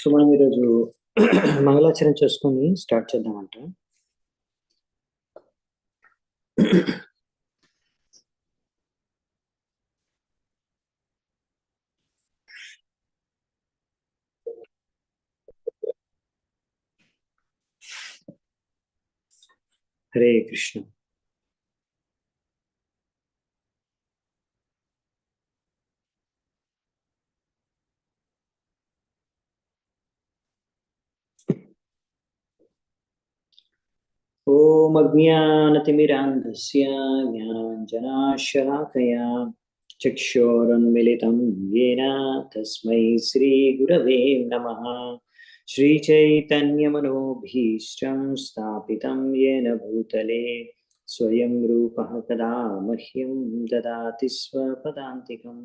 So మనం ఈరోజు మంగళాచరణ చేసుకొని స్టార్ట్ చేద్దామంట. హరే కృష్ణ. ఓం అజ్ఞానతిమిరాంధస్య జ్ఞానాంజనాశలాకయా చక్షురున్మిలితం యేన తస్మై శ్రీగురవే నమః. శ్రీచైతన్యమనోభీష్టం స్థాపితం యేన భూతలే స్వయం రూపః కదా మహ్యం దదాతి స్వపదాంతికం.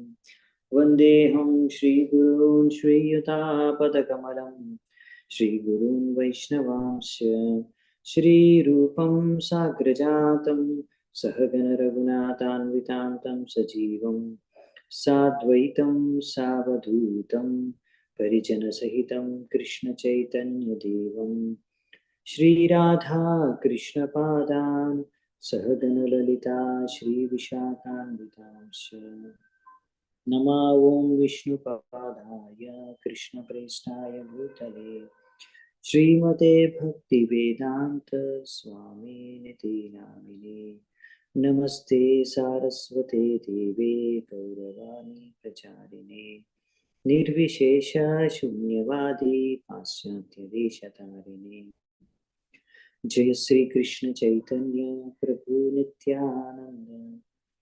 వందేహం శ్రీగురూన్ శ్రీయుతాపదకమలం శ్రీగురూన్ వైష్ణవాంశ్చ श्रीरूपं साग्रजातं सहगण रघुनाथान्वितां सजीवं साद्वैतं सावधूतं परिजनसहितं कृष्णचैतन्यदेवं श्रीराधा कृष्णपादान् सहगण ललिता श्रीविशाखान्वितांश्च नमो ॐ विष्णुपादाय कृष्णप्रेष्ठाय भूतले श्रीमते भक्तिवेदांत स्वामी निति नामिने नमस्ते सारस्वते देवे गौरवाणी प्रचारिणे निर्विशेष शून्यवादी पाश्चात्य देशतारिणे. जय श्री कृष्ण चैतन्य प्रभु नित्यानंद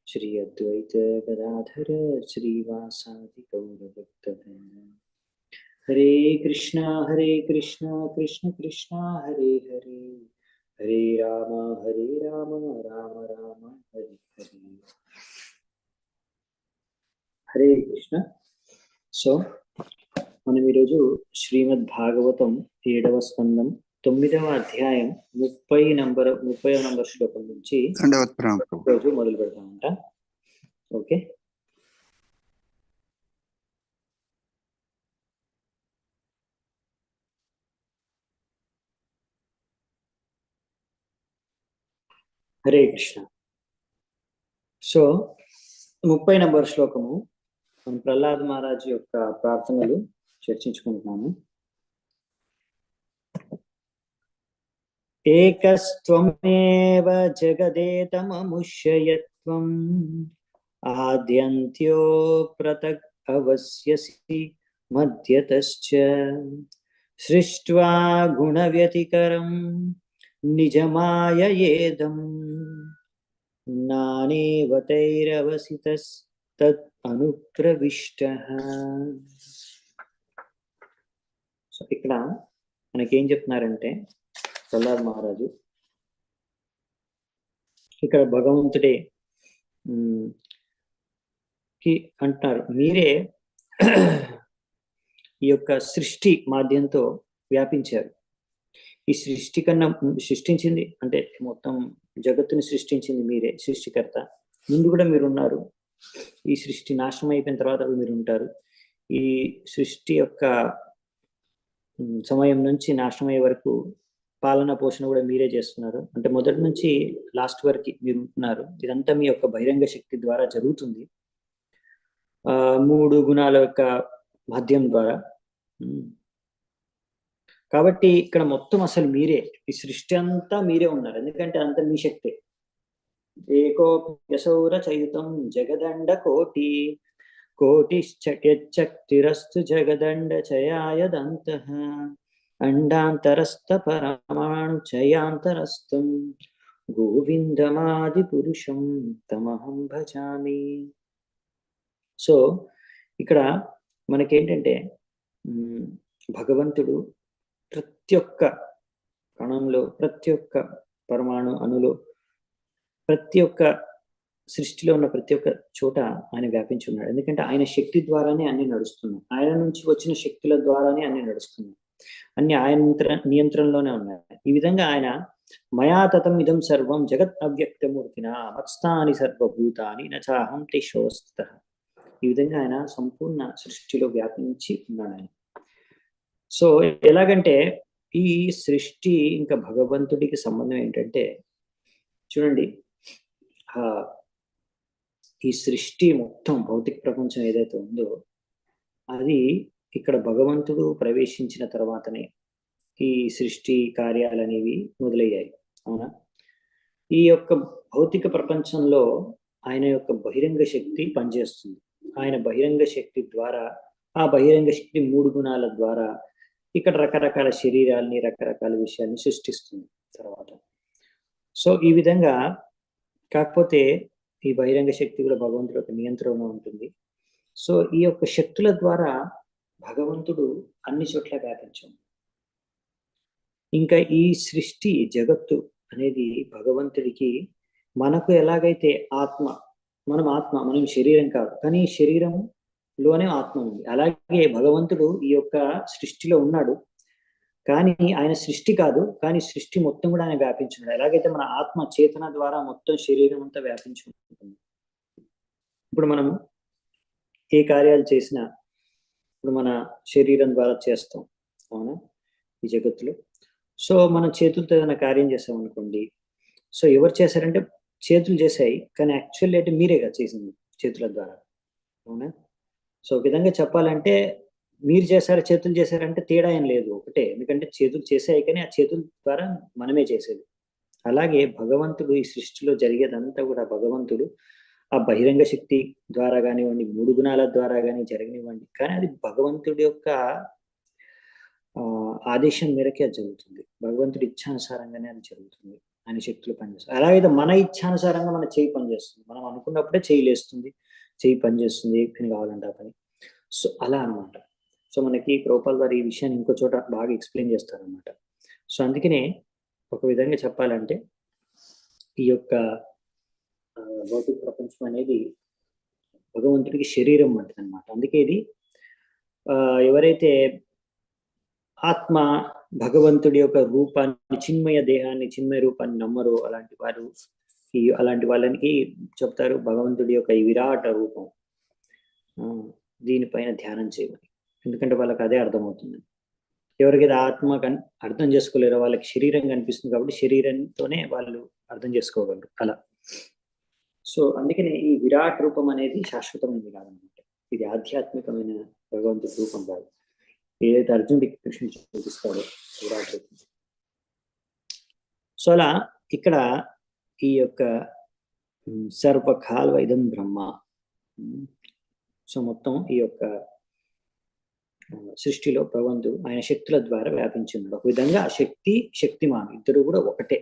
श्री अद्वैत गदाधर श्रीवासादि गौरभक्तवृंद. हरे कृष्णा कृष्ण कृष्ण हरे हरे, हरे राम राम राम हरे हरे. హరే కృష్ణ. సో మనం ఈరోజు శ్రీమద్ భాగవతం 7వ స్కందం 9వ అధ్యాయం 30వ నంబర్ శ్లోకం నుంచి రోజు మొదలు పెడతామంట. Okay, Hare Krishna. So 30 number శ్లోకము మనం ప్రహ్లాద్ మహారాజ్ యొక్క ప్రార్థనలు చర్చించుకుంటున్నాము. ఏకస్త్వమేవ జగదేతమముష్యయత్వం ఆద్యంత్యో పృథక్ అవస్యసి మధ్యతశ్చ సృష్ట్వా గుణవ్యతికరం నిజమాయయేదం నానేవతైరవసితస్తద్ అనుప్రవిష్టః. సో ఇక్కడ మనకేం చెప్తున్నారంటే ప్రహ్లాద్ మహారాజు ఇక్కడ భగవంతుడే కి అంటున్నారు, మీరే ఈ యొక్క సృష్టి మాధ్యంతో వ్యాపించారు. ఈ సృష్టి కన్నా సృష్టించింది అంటే మొత్తం జగత్తుని సృష్టించింది మీరే, సృష్టికర్త. ముందు కూడా మీరు ఉన్నారు. ఈ సృష్టి నాశనం అయిపోయిన తర్వాత మీరు ఉంటారు. ఈ సృష్టి యొక్క సమయం నుంచి నాశనం అయ్యే వరకు పాలన పోషణ కూడా మీరే చేస్తున్నారు. అంటే మొదటి నుంచి లాస్ట్ వరకు మీరు ఉంటున్నారు. ఇదంతా మీ యొక్క బహిరంగ శక్తి ద్వారా జరుగుతుంది, 3 గుణాల యొక్క మాధ్యం ద్వారా. కాబట్టి ఇక్కడ మొత్తం అసలు మీరే, ఈ సృష్టి అంతా మీరే ఉన్నారు. ఎందుకంటే అంత మీ శక్తే. ఏకోప్యసౌర చయుతం జగదండ కోటి కోటిశ్చక్తిరస్తు జగదండ చయాయదంతః అండాంతరస్థ పరమాణు చయాంతరస్థం గోవిందమాది పురుషం తమహం భజామి. సో ఇక్కడ మనకేంటంటే భగవంతుడు ప్రతి ఒక్క కణంలో, ప్రతి ఒక్క పరమాణు అణులో, ప్రతి ఒక్క సృష్టిలో ఉన్న ప్రతి ఒక్క చోట ఆయన వ్యాపించి ఉన్నాడు. ఎందుకంటే ఆయన శక్తి ద్వారానే అన్ని నడుస్తున్నాయి. ఆయన నుంచి వచ్చిన శక్తుల ద్వారానే అన్ని నడుస్తున్నాయి. అన్ని ఆయన నియంత్రణలోనే ఉన్నాయి. ఈ విధంగా ఆయన మయా తతం ఇదం సర్వం జగత్ అవ్యక్తమూర్తిన మత్స్థాని సర్వభూతాని నచాహం తేషోస్థితః. ఈ విధంగా ఆయన సంపూర్ణ సృష్టిలో వ్యాపించి ఉన్నాడు. ఆయన సో ఎలాగంటే ఈ సృష్టి ఇంకా భగవంతుడికి సంబంధం ఏంటంటే, చూడండి, ఈ సృష్టి మొత్తం భౌతిక ప్రపంచం ఏదైతే ఉందో అది ఇక్కడ భగవంతుడు ప్రవేశించిన తర్వాతనే ఈ సృష్టి కార్యాలనేవి మొదలయ్యాయి. అవునా? ఈ యొక్క భౌతిక ప్రపంచంలో ఆయన యొక్క బహిరంగ శక్తి పనిచేస్తుంది. ఆయన బహిరంగ శక్తి ద్వారా, ఆ బహిరంగ శక్తి 3 గుణాల ద్వారా ఇక్కడ రకరకాల శరీరాల్ని, రకరకాల విషయాల్ని సృష్టిస్తుంది తర్వాత. సో ఈ విధంగా, కాకపోతే ఈ బహిరంగ శక్తి కూడా భగవంతుడి యొక్క నియంత్రణలో ఉంటుంది. సో ఈ యొక్క శక్తుల ద్వారా భగవంతుడు అన్ని చోట్ల వ్యాపించాం. ఇంకా ఈ సృష్టి జగత్తు అనేది భగవంతుడికి, మనకు ఎలాగైతే ఆత్మ, మనం శరీరం కాదు, కానీ శరీరంలోనే ఆత్మ ఉంది. అలాగే భగవంతుడు ఈ యొక్క సృష్టిలో ఉన్నాడు, కానీ ఆయన సృష్టి కాదు, కానీ సృష్టి మొత్తం కూడా ఆయన వ్యాపించున్నాడు. ఎలాగైతే మన ఆత్మ చేతన ద్వారా మొత్తం శరీరం అంతా వ్యాపించి ఉంటుంది. ఇప్పుడు మనము ఏ కార్యాలు చేసినా ఇప్పుడు మన శరీరం ద్వారా చేస్తాం, అవునా, ఈ జగత్తులో. సో మనం చేతులతో ఏదైనా కార్యం చేసాం అనుకోండి, సో ఎవరు చేశారంటే చేతులు చేశాయి, కానీ యాక్చువల్లీ అంటే మీరే కదా చేసింది చేతుల ద్వారా, అవునా. సో ఒక విధంగా చెప్పాలంటే మీరు చేశారు, చేతులు చేశారంటే తేడా ఏం లేదు, ఒకటే. ఎందుకంటే చేతులు చేశాయి, కానీ ఆ చేతుల ద్వారా మనమే చేసేది. అలాగే భగవంతుడు ఈ సృష్టిలో జరిగేదంతా కూడా భగవంతుడు ఆ బహిరంగ శక్తి ద్వారా కానివ్వండి, 3 గుణాల ద్వారా కానీ జరగనివ్వండి, కానీ అది భగవంతుడి యొక్క ఆదేశం మేరకే అది జరుగుతుంది. భగవంతుడి ఇచ్ఛానుసారంగానే అది జరుగుతుంది. ఆయన శక్తులు పనిచేస్తుంది. అలాగే మన ఇచ్ఛానుసారంగా మన చేయి పనిచేస్తుంది. మనం అనుకున్నప్పుడే చేయి లేస్తుంది, చేయి పనిచేస్తుంది, పని కావాలంటే ఆ పని. సో అలా అనమాట. సో మనకి ప్రభుపాల్ వారు ఈ విషయాన్ని ఇంకో చోట బాగా ఎక్స్ప్లెయిన్ చేస్తారనమాట. సో అందుకనే ఒక విధంగా చెప్పాలంటే ఈ యొక్క భౌతిక ప్రపంచం అనేది భగవంతుడికి శరీరం వంటిది అనమాట. అందుకే ఇది ఎవరైతే ఆత్మ భగవంతుడి యొక్క రూపాన్ని, చిన్మయ దేహాన్ని, చిన్మయ రూపాన్ని నమ్మరో అలాంటి వాళ్ళకి చెప్తారు భగవంతుడి యొక్క ఈ విరాట రూపం దీనిపైన ధ్యానం చేయమని. ఎందుకంటే వాళ్ళకి అదే అర్థమవుతుంది. ఎవరికైతే ఆత్మ అర్థం చేసుకోలేరో వాళ్ళకి శరీరం కనిపిస్తుంది, కాబట్టి శరీరంతోనే వాళ్ళు అర్థం చేసుకోగలరు అలా. సో అందుకనే ఈ విరాట్ రూపం అనేది శాశ్వతమైనది కాదనమాట. ఇది ఆధ్యాత్మికమైన భగవంతుడి రూపం కాదు. ఏదైతే అర్జునుడికి కృష్ణుడు చూపిస్తాడో విరాట్ రూపం. సో అలా ఇక్కడ ఈ యొక్క సర్వకాల ఇదం బ్రహ్మ. సో మొత్తం ఈ యొక్క సృష్టిలో భగవంతుడు ఆయన శక్తుల ద్వారా వ్యాపించింది. ఒక విధంగా శక్తి, శక్తిమాన్ ఇద్దరు కూడా ఒకటే.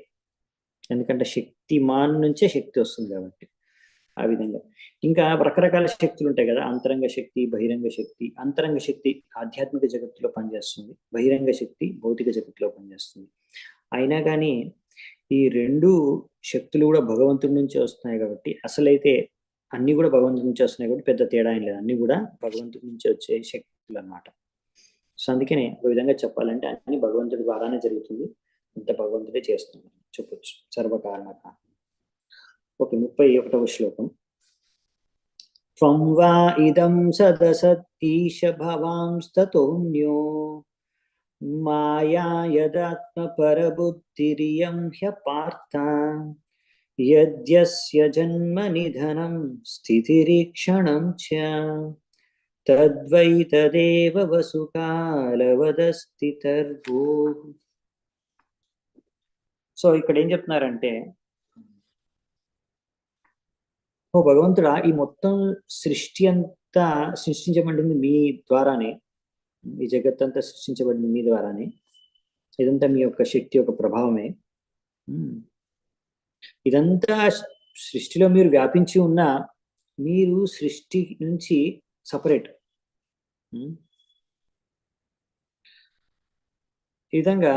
ఎందుకంటే శక్తిమాన్ నుంచే శక్తి వస్తుంది కాబట్టి ఆ విధంగా. ఇంకా రకరకాల శక్తులు ఉంటాయి కదా, అంతరంగ శక్తి, బహిరంగ శక్తి. అంతరంగ శక్తి ఆధ్యాత్మిక జగత్తులో పనిచేస్తుంది, బహిరంగ శక్తి భౌతిక జగత్తులో పనిచేస్తుంది. అయినా కానీ ఈ 2 శక్తులు కూడా భగవంతుడి నుంచి వస్తున్నాయి కాబట్టి, అసలైతే అన్ని కూడా భగవంతుడి నుంచి వస్తున్నాయి కాబట్టి పెద్ద తేడా ఏం లేదు, అన్ని కూడా భగవంతుడి నుంచి వచ్చే శక్తులు అన్నమాట. సో అందుకనే ఒక విధంగా చెప్పాలంటే అన్ని భగవంతుడి ద్వారానే జరుగుతుంది, అంత భగవంతుడే చేస్తుంది చెప్పొచ్చు. సర్వకారణ. ఓకే, 31వ శ్లోకం. త్వం వా ఇదం సదసత్ ఈశ భవాంస్తతోన్యో మాయా యదాత్మ పరబుద్ధిరియం హ్యపార్థ యద్యస్య జన్మ నిధనం స్థితిరీక్షణం చ తద్వై తదేవ వసుకాలవదస్తి తర్భూ. సో ఇక్కడ ఏం చెప్తున్నారంటే, ఓ భగవంతుడా, ఈ మొత్తం సృష్టి అంతా సృష్టించబడింది మీ ద్వారానే, ఈ జగత్తంతా సృష్టించబడింది మీ ద్వారానే, ఇదంతా మీ యొక్క శక్తి యొక్క ప్రభావమే. ఇదంతా సృష్టిలో మీరు వ్యాపించి ఉన్న, మీరు సృష్టి నుంచి సపరేట్. ఈ విధంగా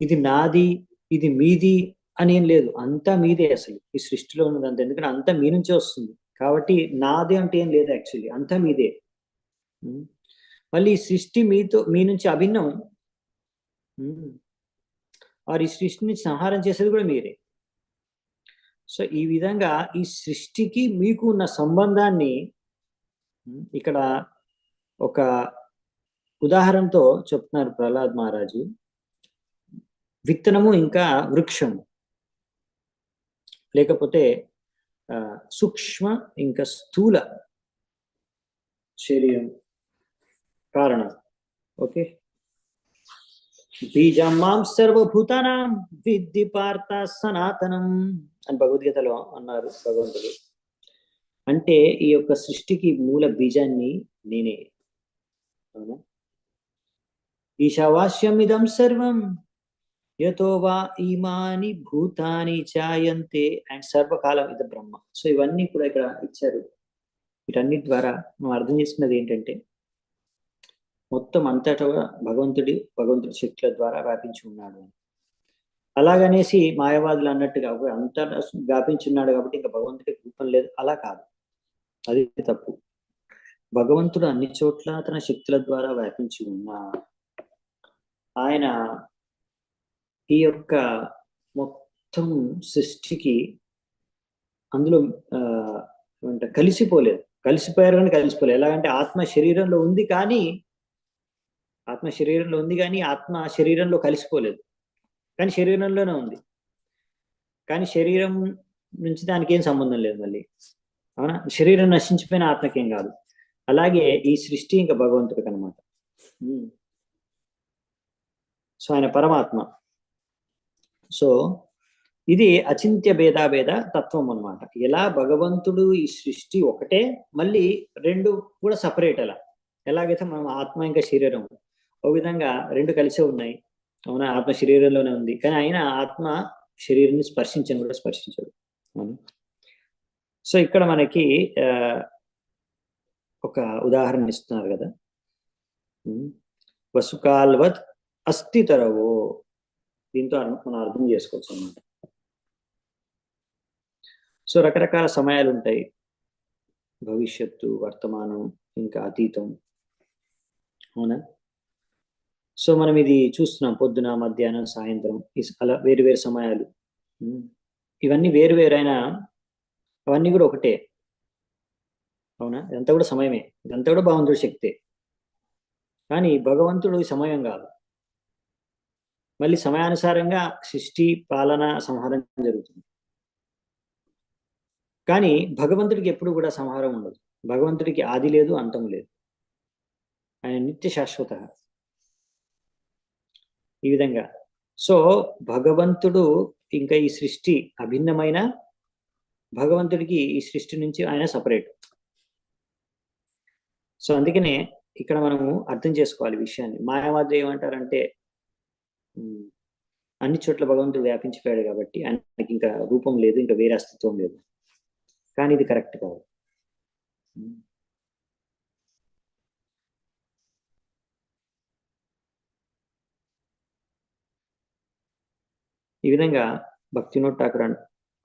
ఇది నాది, ఇది మీది అని ఏం లేదు, అంతా మీదే. అసలు ఈ సృష్టిలో ఉన్నదంతా, ఎందుకంటే అంతా మీ నుంచే వస్తుంది కాబట్టి నాది అంటే ఏం లేదు, యాక్చువల్లీ అంతా మీదే. మళ్ళీ ఈ సృష్టి మీ నుంచి అభిన్నం. ఈ సృష్టిని సంహారం చేసేది కూడా మీరే. సో ఈ విధంగా ఈ సృష్టికి మీకు ఉన్న సంబంధాన్ని ఇక్కడ ఒక ఉదాహరణతో చెప్తున్నారు ప్రహ్లాద్ మహారాజు. విత్తనము ఇంకా వృక్షము, లేకపోతే సూక్ష్మ ఇంకా స్థూల శరీరం కారణం. ఓకే, బీజం మాం సర్వభూతానాం విద్ధి పార్థ సనాతనం అని భగవద్గీతలో అన్నారు భగవంతుడు. అంటే ఈ యొక్క సృష్టికి మూల బీజాన్ని నేనే. అవునా? ఈశావాస్యమిదం సర్వం యతో వా ఇమాని భూతాని జాయంతే అండ్ సర్వకాలం ఇది బ్రహ్మ. సో ఇవన్నీ కూడా ఇక్కడ ఇచ్చారు. వీటన్నిటి ద్వారా మనం అర్థం చేసుకున్నది ఏంటంటే మొత్తం అంతటా భగవంతుడి శక్తుల ద్వారా వ్యాపించి ఉన్నాడు. అలాగనేసి మాయవాదులు అన్నట్టుగా అంతటా వ్యాపించి ఉన్నాడు కాబట్టి ఇంకా భగవంతుడికి రూపం లేదు, అలా కాదు, అది తప్పు. భగవంతుడు అన్ని చోట్ల తన శక్తుల ద్వారా వ్యాపించి ఉన్నా ఆయన ఈ యొక్క మొత్తం సృష్టికి అందులో కలిసిపోలేదు. కలిసిపోయారు కానీ కలిసిపోలేదు. ఎలాగంటే ఆత్మ శరీరంలో ఉంది కానీ ఆత్మ శరీరంలో కలిసిపోలేదు, కానీ శరీరంలోనే ఉంది. కానీ శరీరం నుంచి దానికి ఏం సంబంధం లేదు మళ్ళీ. అవునా? శరీరం నశించిపోయిన ఆత్మకేం కాదు. అలాగే ఈ సృష్టి ఇంకా భగవంతుడికి అనమాట. సో ఆయన పరమాత్మ. సో ఇది అచింత్య భేదాభేద తత్వం అన్నమాట. ఎలా భగవంతుడు ఈ సృష్టి ఒకటే, మళ్ళీ రెండు కూడా సపరేట్. అలా ఎలాగైతే మనం ఆత్మ ఇంకా శరీరం ఒక విధంగా రెండు కలిసే ఉన్నాయి. అవునా? ఆత్మ శరీరంలోనే ఉంది, కానీ ఆయన ఆత్మ శరీరాన్ని కూడా స్పర్శించదు. అవును. సో ఇక్కడ మనకి ఒక ఉదాహరణ ఇస్తున్నారు కదా, వసుకాల్వత్ అస్థితరవో. దీంతో మనం అర్థం చేసుకోవచ్చు అన్నమాట. సో రకరకాల సమయాలు ఉంటాయి, భవిష్యత్తు, వర్తమానం, ఇంకా అతీతం. అవునా? సో మనం ఇది చూస్తున్నాం, పొద్దున, మధ్యాహ్నం, సాయంత్రం, అలా వేరు వేరు సమయాలు. ఇవన్నీ వేరు వేరైనా అవన్నీ కూడా ఒకటే. అవునా? ఇదంతా కూడా సమయమే, ఇదంతా కూడా భగవంతుడి శక్తే. కానీ భగవంతుడు సమయం కాదు. మళ్ళీ సమయానుసారంగా సృష్టి, పాలన, సంహారం జరుగుతుంది. కానీ భగవంతుడికి ఎప్పుడు కూడా సంహారం ఉండదు. భగవంతుడికి ఆది లేదు, అంతం లేదు. ఆయన నిత్య శాశ్వత. ఈ విధంగా సో భగవంతుడు ఇంకా ఈ సృష్టి అభిన్నమైన, భగవంతుడికి ఈ సృష్టి నుంచి ఆయన సపరేట్. సో అందుకనే ఇక్కడ మనము అర్థం చేసుకోవాలి విషయాన్ని. మాయావాదులు ఏమంటారంటే అన్ని చోట్ల భగవంతుడు వ్యాపించిపోయాడు కాబట్టి ఆయనకి ఇంకా రూపం లేదు, ఇంకా వేరే అస్తిత్వం లేదు. కానీ ఇది కరెక్ట్ కాదు. ఈ విధంగా భక్తినోడ్ ఠాకూర్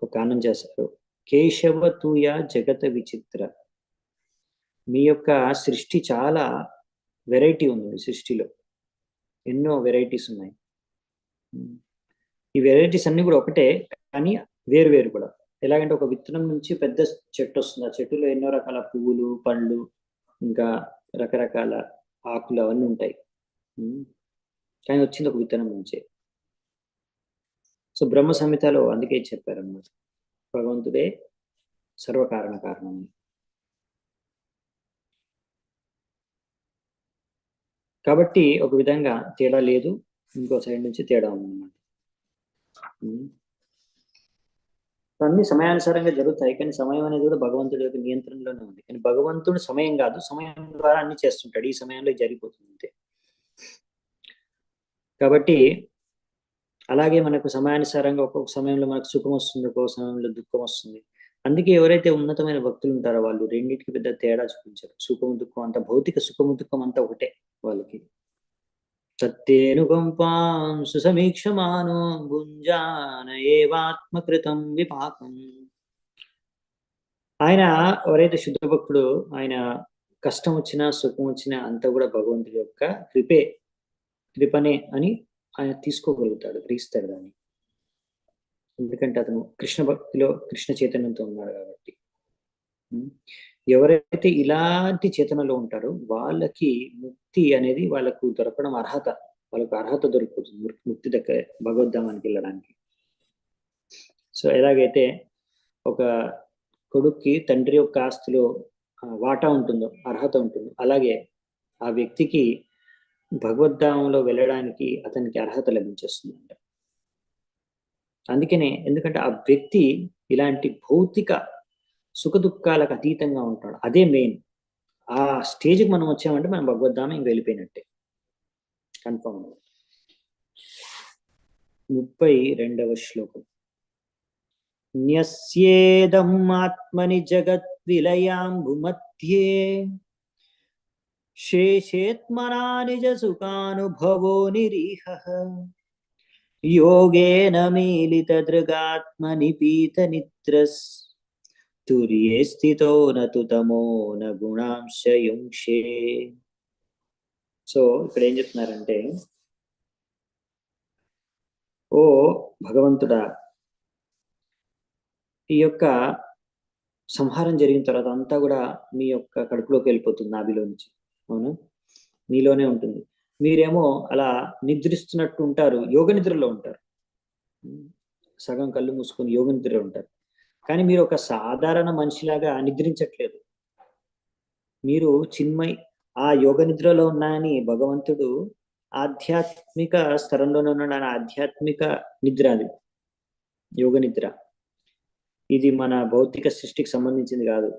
ఒక గానం చేశారు, కేశవ తూయ జగత విచిత్ర. మీ యొక్క సృష్టి చాలా వెరైటీ ఉంది. సృష్టిలో ఎన్నో వెరైటీస్ ఉన్నాయి. ఈ వెరైటీస్ అన్ని కూడా ఒకటే, కానీ వేరు వేరు కూడా. ఎలాగంటే ఒక విత్తనం నుంచి పెద్ద చెట్టు వస్తుంది. ఆ చెట్టులో ఎన్నో రకాల పువ్వులు, పళ్ళు, ఇంకా రకరకాల ఆకులు అవన్నీ ఉంటాయి. కానీ వచ్చింది ఒక విత్తనం నుంచే. సో బ్రహ్మ సంహితలో అందుకే చెప్పారన్నమాట, భగవంతుడే సర్వకారణ కారణం. కాబట్టి ఒక విధంగా తేడా లేదు, ఇంకో సైడ్ నుంచి తేడా ఉందన్నమాట. అన్ని సమయానుసారంగా జరుగుతాయి, కానీ సమయం అనేది కూడా భగవంతుడి యొక్క నియంత్రణలోనే ఉంది. కానీ భగవంతుడు సమయం కాదు, సమయం ద్వారా అన్ని చేస్తుంటాడు. ఈ సమయంలో జరిగిపోతుంది అంతే. కాబట్టి అలాగే మనకు సమయానుసారంగా ఒక్కొక్క సమయంలో మనకు సుఖం వస్తుంది, ఒక్కొక్క సమయంలో దుఃఖం వస్తుంది. అందుకే ఎవరైతే ఉన్నతమైన భక్తులు ఉంటారో వాళ్ళు రెండింటికి పెద్ద తేడా చూపించారు. సుఖము దుఃఖం అంతా, భౌతిక సుఖము దుఃఖం అంతా ఒకటే వాళ్ళకి. సత్యేనుకంపాం సుసమీక్షమానో భుంజాన ఏవాత్మకృతం విపాకం. ఆయన ఎవరైతే శుద్ధ భక్తుడు, ఆయన కష్టం వచ్చినా సుఖం వచ్చినా అంతా కూడా భగవంతుడి యొక్క కృపనే అని ఆయన తీసుకోగలుగుతాడు, గ్రహిస్తాడు దాన్ని. ఎందుకంటే అతను కృష్ణ భక్తిలో కృష్ణ చైతన్యంతో ఉన్నాడు కాబట్టి. ఎవరైతే ఇలాంటి చేతనలో ఉంటారో వాళ్ళకి ముక్తి అనేది వాళ్ళకు దొరకడం అర్హత, వాళ్ళకు అర్హత దొరుకుతుంది ముక్తి దగ్గర భగవద్ధామానికి వెళ్ళడానికి. సో ఎలాగైతే ఒక కొడుక్కి తండ్రి యొక్క ఆస్తిలో వాటా ఉంటుందో, అర్హత ఉంటుందో, అలాగే ఆ వ్యక్తికి భగవద్ధామంలో వెళ్ళడానికి అతనికి అర్హత లభించేస్తుందంట. అందుకనే, ఎందుకంటే ఆ వ్యక్తి ఇలాంటి భౌతిక సుఖ దుఃఖాలకు అతీతంగా ఉంటాడు. అదే మెయిన్. ఆ స్టేజ్కి మనం వచ్చామంటే మనం భగవద్ధామం ఇంక వెళ్ళిపోయినట్టే, కన్ఫర్మ్. 32వ శ్లోకం. న్యస్యేదం ఆత్మని జగత్ విలయాంబుమధ్యే శేషేత్మనా నిజ సుఖానుభవో నిరీహః యోగేన మీలిత దృగాత్మని పీత నిద్రస్ తుర్యే స్థితో నతు తమో న గుణాంశయుంక్షే. సో ఇక్కడ ఏం చెప్తున్నారంటే, ఓ భగవంతుడా, ఈ యొక్క సంహారం జరిగిన తర్వాత అంతా కూడా మీ యొక్క కడుపులోకి వెళ్ళిపోతుంది, నాభిలో నుంచి. అవునా? మీలోనే ఉంటుంది. మీరేమో అలా నిద్రిస్తున్నట్టు ఉంటారు, యోగ నిద్రలో ఉంటారు, సగం కళ్ళు మూసుకొని యోగ నిద్రలో ఉంటారు. కానీ మీరు ఒక సాధారణ మనిషిలాగా నిద్రించట్లేదు. మీరు చిన్మయ్ ఆ యోగ నిద్రలో ఉన్నాయని భగవంతుడు ఆధ్యాత్మిక స్థలంలోనే ఉన్నాడు. ఆధ్యాత్మిక నిద్ర అది, యోగ నిద్ర. ఇది మన భౌతిక సృష్టికి సంబంధించింది కాదు.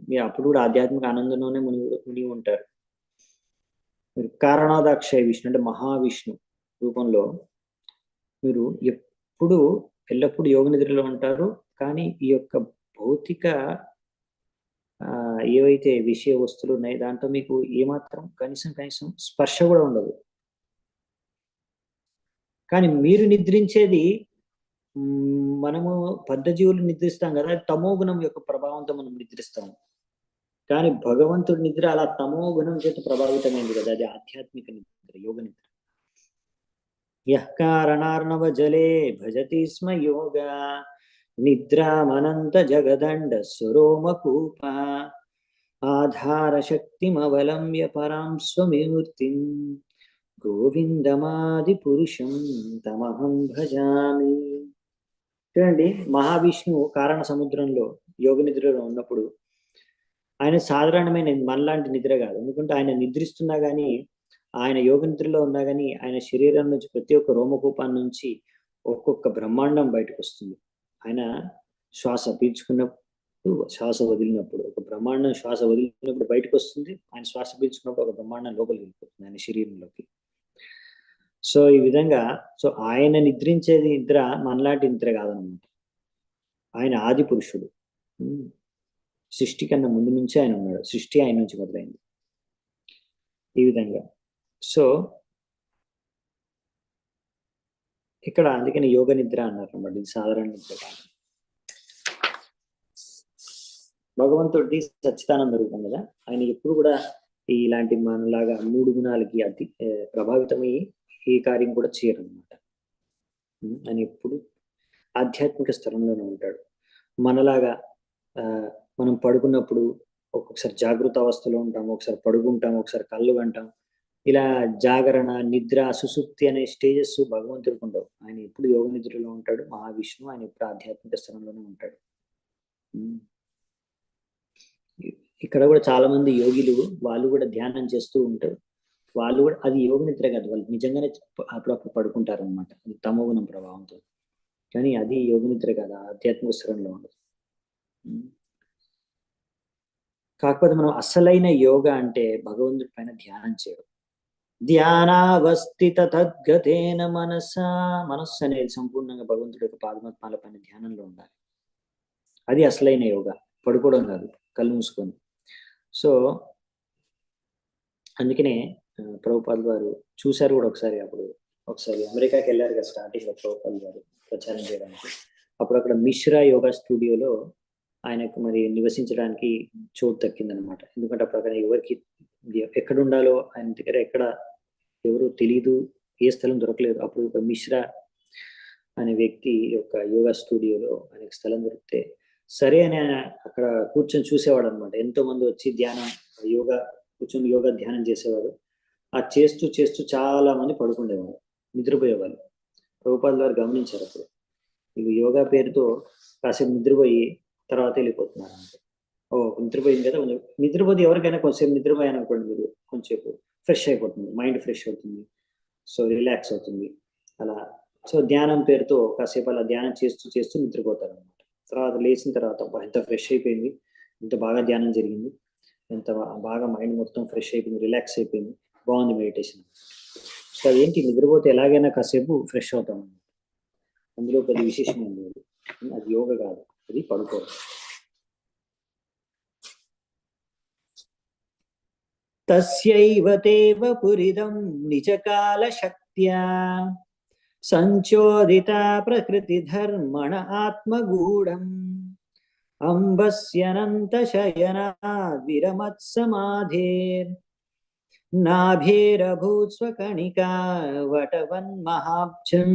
మీరు అప్పుడు కూడా ఆధ్యాత్మిక ఆనందంలోనే మునిగి ఉంటారు. మీరు కారణాదాక్షయ విష్ణు అంటే మహావిష్ణు రూపంలో మీరు ఎల్లప్పుడూ యోగ నిద్రలో ఉంటారు. కానీ ఈ యొక్క భౌతిక ఏవైతే విషయ వస్తువులు ఉన్నాయి దాంట్లో మీకు ఏమాత్రం కనీసం స్పర్శ కూడా ఉండదు. కానీ మీరు నిద్రించేది, మనము బద్ధజీవులు నిద్రిస్తాం కదా, తమో గుణం యొక్క ప్రభావంతో మనం నిద్రిస్తాం. కానీ భగవంతుడి నిద్ర అలా తమో గుణం చేత ప్రభావితమైంది కదా, అది ఆధ్యాత్మిక నిద్ర, యోగ నిద్ర. యః కారణార్ణవ జలే భజతి స్మ యోగా నిద్రామనంత జగదండ సురోమకూప ఆధార శక్తిమవలంబ్య పరాం స్వమూర్తిం గోవిందమాది పురుషం తమహం భజామి. చూడండి, మహావిష్ణువు కారణ సముద్రంలో యోగ నిద్రలో ఉన్నప్పుడు ఆయన సాధారణమైన మనలాంటి నిద్ర కాదు. ఎందుకంటే ఆయన నిద్రిస్తున్నా కానీ, ఆయన యోగ నిద్రలో ఉన్నా కానీ ఆయన శరీరం నుంచి ప్రతి ఒక్క రోమకూపాన్ని నుంచి ఒక్కొక్క బ్రహ్మాండం బయటకు వస్తుంది. ఆయన శ్వాస పీల్చుకున్నప్పుడు, శ్వాస వదిలినప్పుడు ఒక బ్రహ్మాండం, శ్వాస వదిలినప్పుడు బయటకు వస్తుంది. ఆయన శ్వాస పీల్చుకున్నప్పుడు ఒక బ్రహ్మాండం లోపలికి వెళ్ళిపోతుంది ఆయన శరీరంలోకి. సో ఈ విధంగా, సో ఆయన నిద్రించేది నిద్ర మనలాంటి నిద్ర కాదనమాట. ఆయన ఆది పురుషుడు. సృష్టి కన్నా ముందు నుంచే ఆయన ఉన్నాడు. సృష్టి ఆయన నుంచి మొదలైంది. ఈ విధంగా. సో ఇక్కడ అందుకని యోగ నిద్ర అన్నారు అన్నమాట. ఇది సాధారణ నిద్ర కాదు. భగవంతుడి సచ్చిదానంద రూపం కదా, ఆయన ఎప్పుడు కూడా ఇలాంటి మనలాగా 3 గుణాలకి అతి ప్రభావితమై ఏ కార్యం కూడా చేయరు అనమాట. ఆయన ఎప్పుడు ఆధ్యాత్మిక స్థలంలోనే ఉంటాడు. మనలాగా మనం పడుకున్నప్పుడు ఒక్కొక్కసారి జాగృత అవస్థలో ఉంటాం, ఒకసారి పడుకుంటాం, ఒకసారి కళ్ళు కంటాం. ఇలా జాగరణ, నిద్ర, సుసుప్తి అనే స్టేజెస్ భగవంతుడికి ఉండవు. ఆయన ఎప్పుడు యోగ నిద్రలో ఉంటాడు. మహావిష్ణువు ఆయన ఎప్పుడు ఆధ్యాత్మిక స్థలంలోనే ఉంటాడు. ఇక్కడ కూడా చాలా మంది యోగిలు వాళ్ళు కూడా ధ్యానం చేస్తూ ఉంటారు. వాళ్ళు కూడా అది యోగ నిద్ర కాదు, వాళ్ళు నిజంగానే అప్పుడప్పుడు పడుకుంటారు అనమాట, అది తమోగుణం ప్రభావంతో. కానీ అది యోగ నిద్ర కాదు, ఆధ్యాత్మిక స్థలంలో ఉండదు. కాకపోతే మనం అసలైన యోగా అంటే భగవంతుడి పైన ధ్యానం చేయడం. ధ్యానావస్థిత తద్గతేన మనస్సు అనేది సంపూర్ణంగా భగవంతుడి యొక్క పాదపద్మాల పైన ధ్యానంలో ఉండాలి. అది అసలైన యోగా, పడుకోవడం కాదు కళ్ళు మూసుకొని. సో అందుకనే ప్రభుపాల్ గారు చూశారు కూడా ఒకసారి అమెరికాకి వెళ్ళారు కదా స్టార్టింగ్ లో ప్రభుపాల్ గారు ప్రచారం చేయడానికి. అప్పుడు అక్కడ మిశ్రా యోగా స్టూడియోలో ఆయనకు మరి నివసించడానికి చోటు దక్కిందనమాట. ఎందుకంటే అప్పుడు అక్కడ ఎవరికి ఎక్కడ ఉండాలో ఆయన దగ్గర ఎవరు తెలీదు, ఏ స్థలం దొరకలేదు. అప్పుడు ఒక మిశ్రా అనే వ్యక్తి యొక్క యోగా స్టూడియోలో ఆయనకు స్థలం దొరికితే సరే అని ఆయన అక్కడ కూర్చొని చూసేవాడు అనమాట. ఎంతో మంది వచ్చి ధ్యానం యోగా కూర్చొని యోగా ధ్యానం చేసేవారు. ఆ చేస్తూ చేస్తూ చాలా మంది పడుకుండేవారు, నిద్రపోయేవాళ్ళు. ప్రభుపాద వారు గమనించారు అప్పుడు, ఇవి యోగా పేరుతో కాసేపు నిద్రపోయి తర్వాత వెళ్ళిపోతున్నారు అంటే. ఓ నిద్రపోయింది కదా, నిద్రపోతే ఎవరికైనా కొంచెంసేపు నిద్రపోయాను అనుకోండి, మీరు కొంచెంసేపు ఫ్రెష్ అయిపోతుంది, మైండ్ ఫ్రెష్ అవుతుంది, సో రిలాక్స్ అవుతుంది అలా. సో ధ్యానం పేరుతో కాసేపు అలా ధ్యానం చేస్తూ చేస్తూ నిద్రపోతారు అనమాట. తర్వాత లేచిన తర్వాత ఎంత ఫ్రెష్ అయిపోయింది, ఎంత బాగా ధ్యానం జరిగింది, ఎంత బాగా మైండ్ మొత్తం ఫ్రెష్ అయిపోయింది, రిలాక్స్ అయిపోయింది, బాగుంది మెడిటేషన్. సో అదేంటి, నిద్రపోతే ఎలాగైనా కాసేపు ఫ్రెష్ అవుతాం అన్నమాట. అందులో పెద్ద విశేషమైంది అది యోగ కాదు, అది పడుకోవడం. తస్యైవ తేవ పురిదం నిజకాల శక్త్యా సంచోదిత ప్రకృతి ధర్మణ ఆత్మగూఢం అంబస్యనంత శయనా విరమత్ సమాధేర్ నాభేరభూత్ స్వకణికా వటవన్ మహాబ్జం.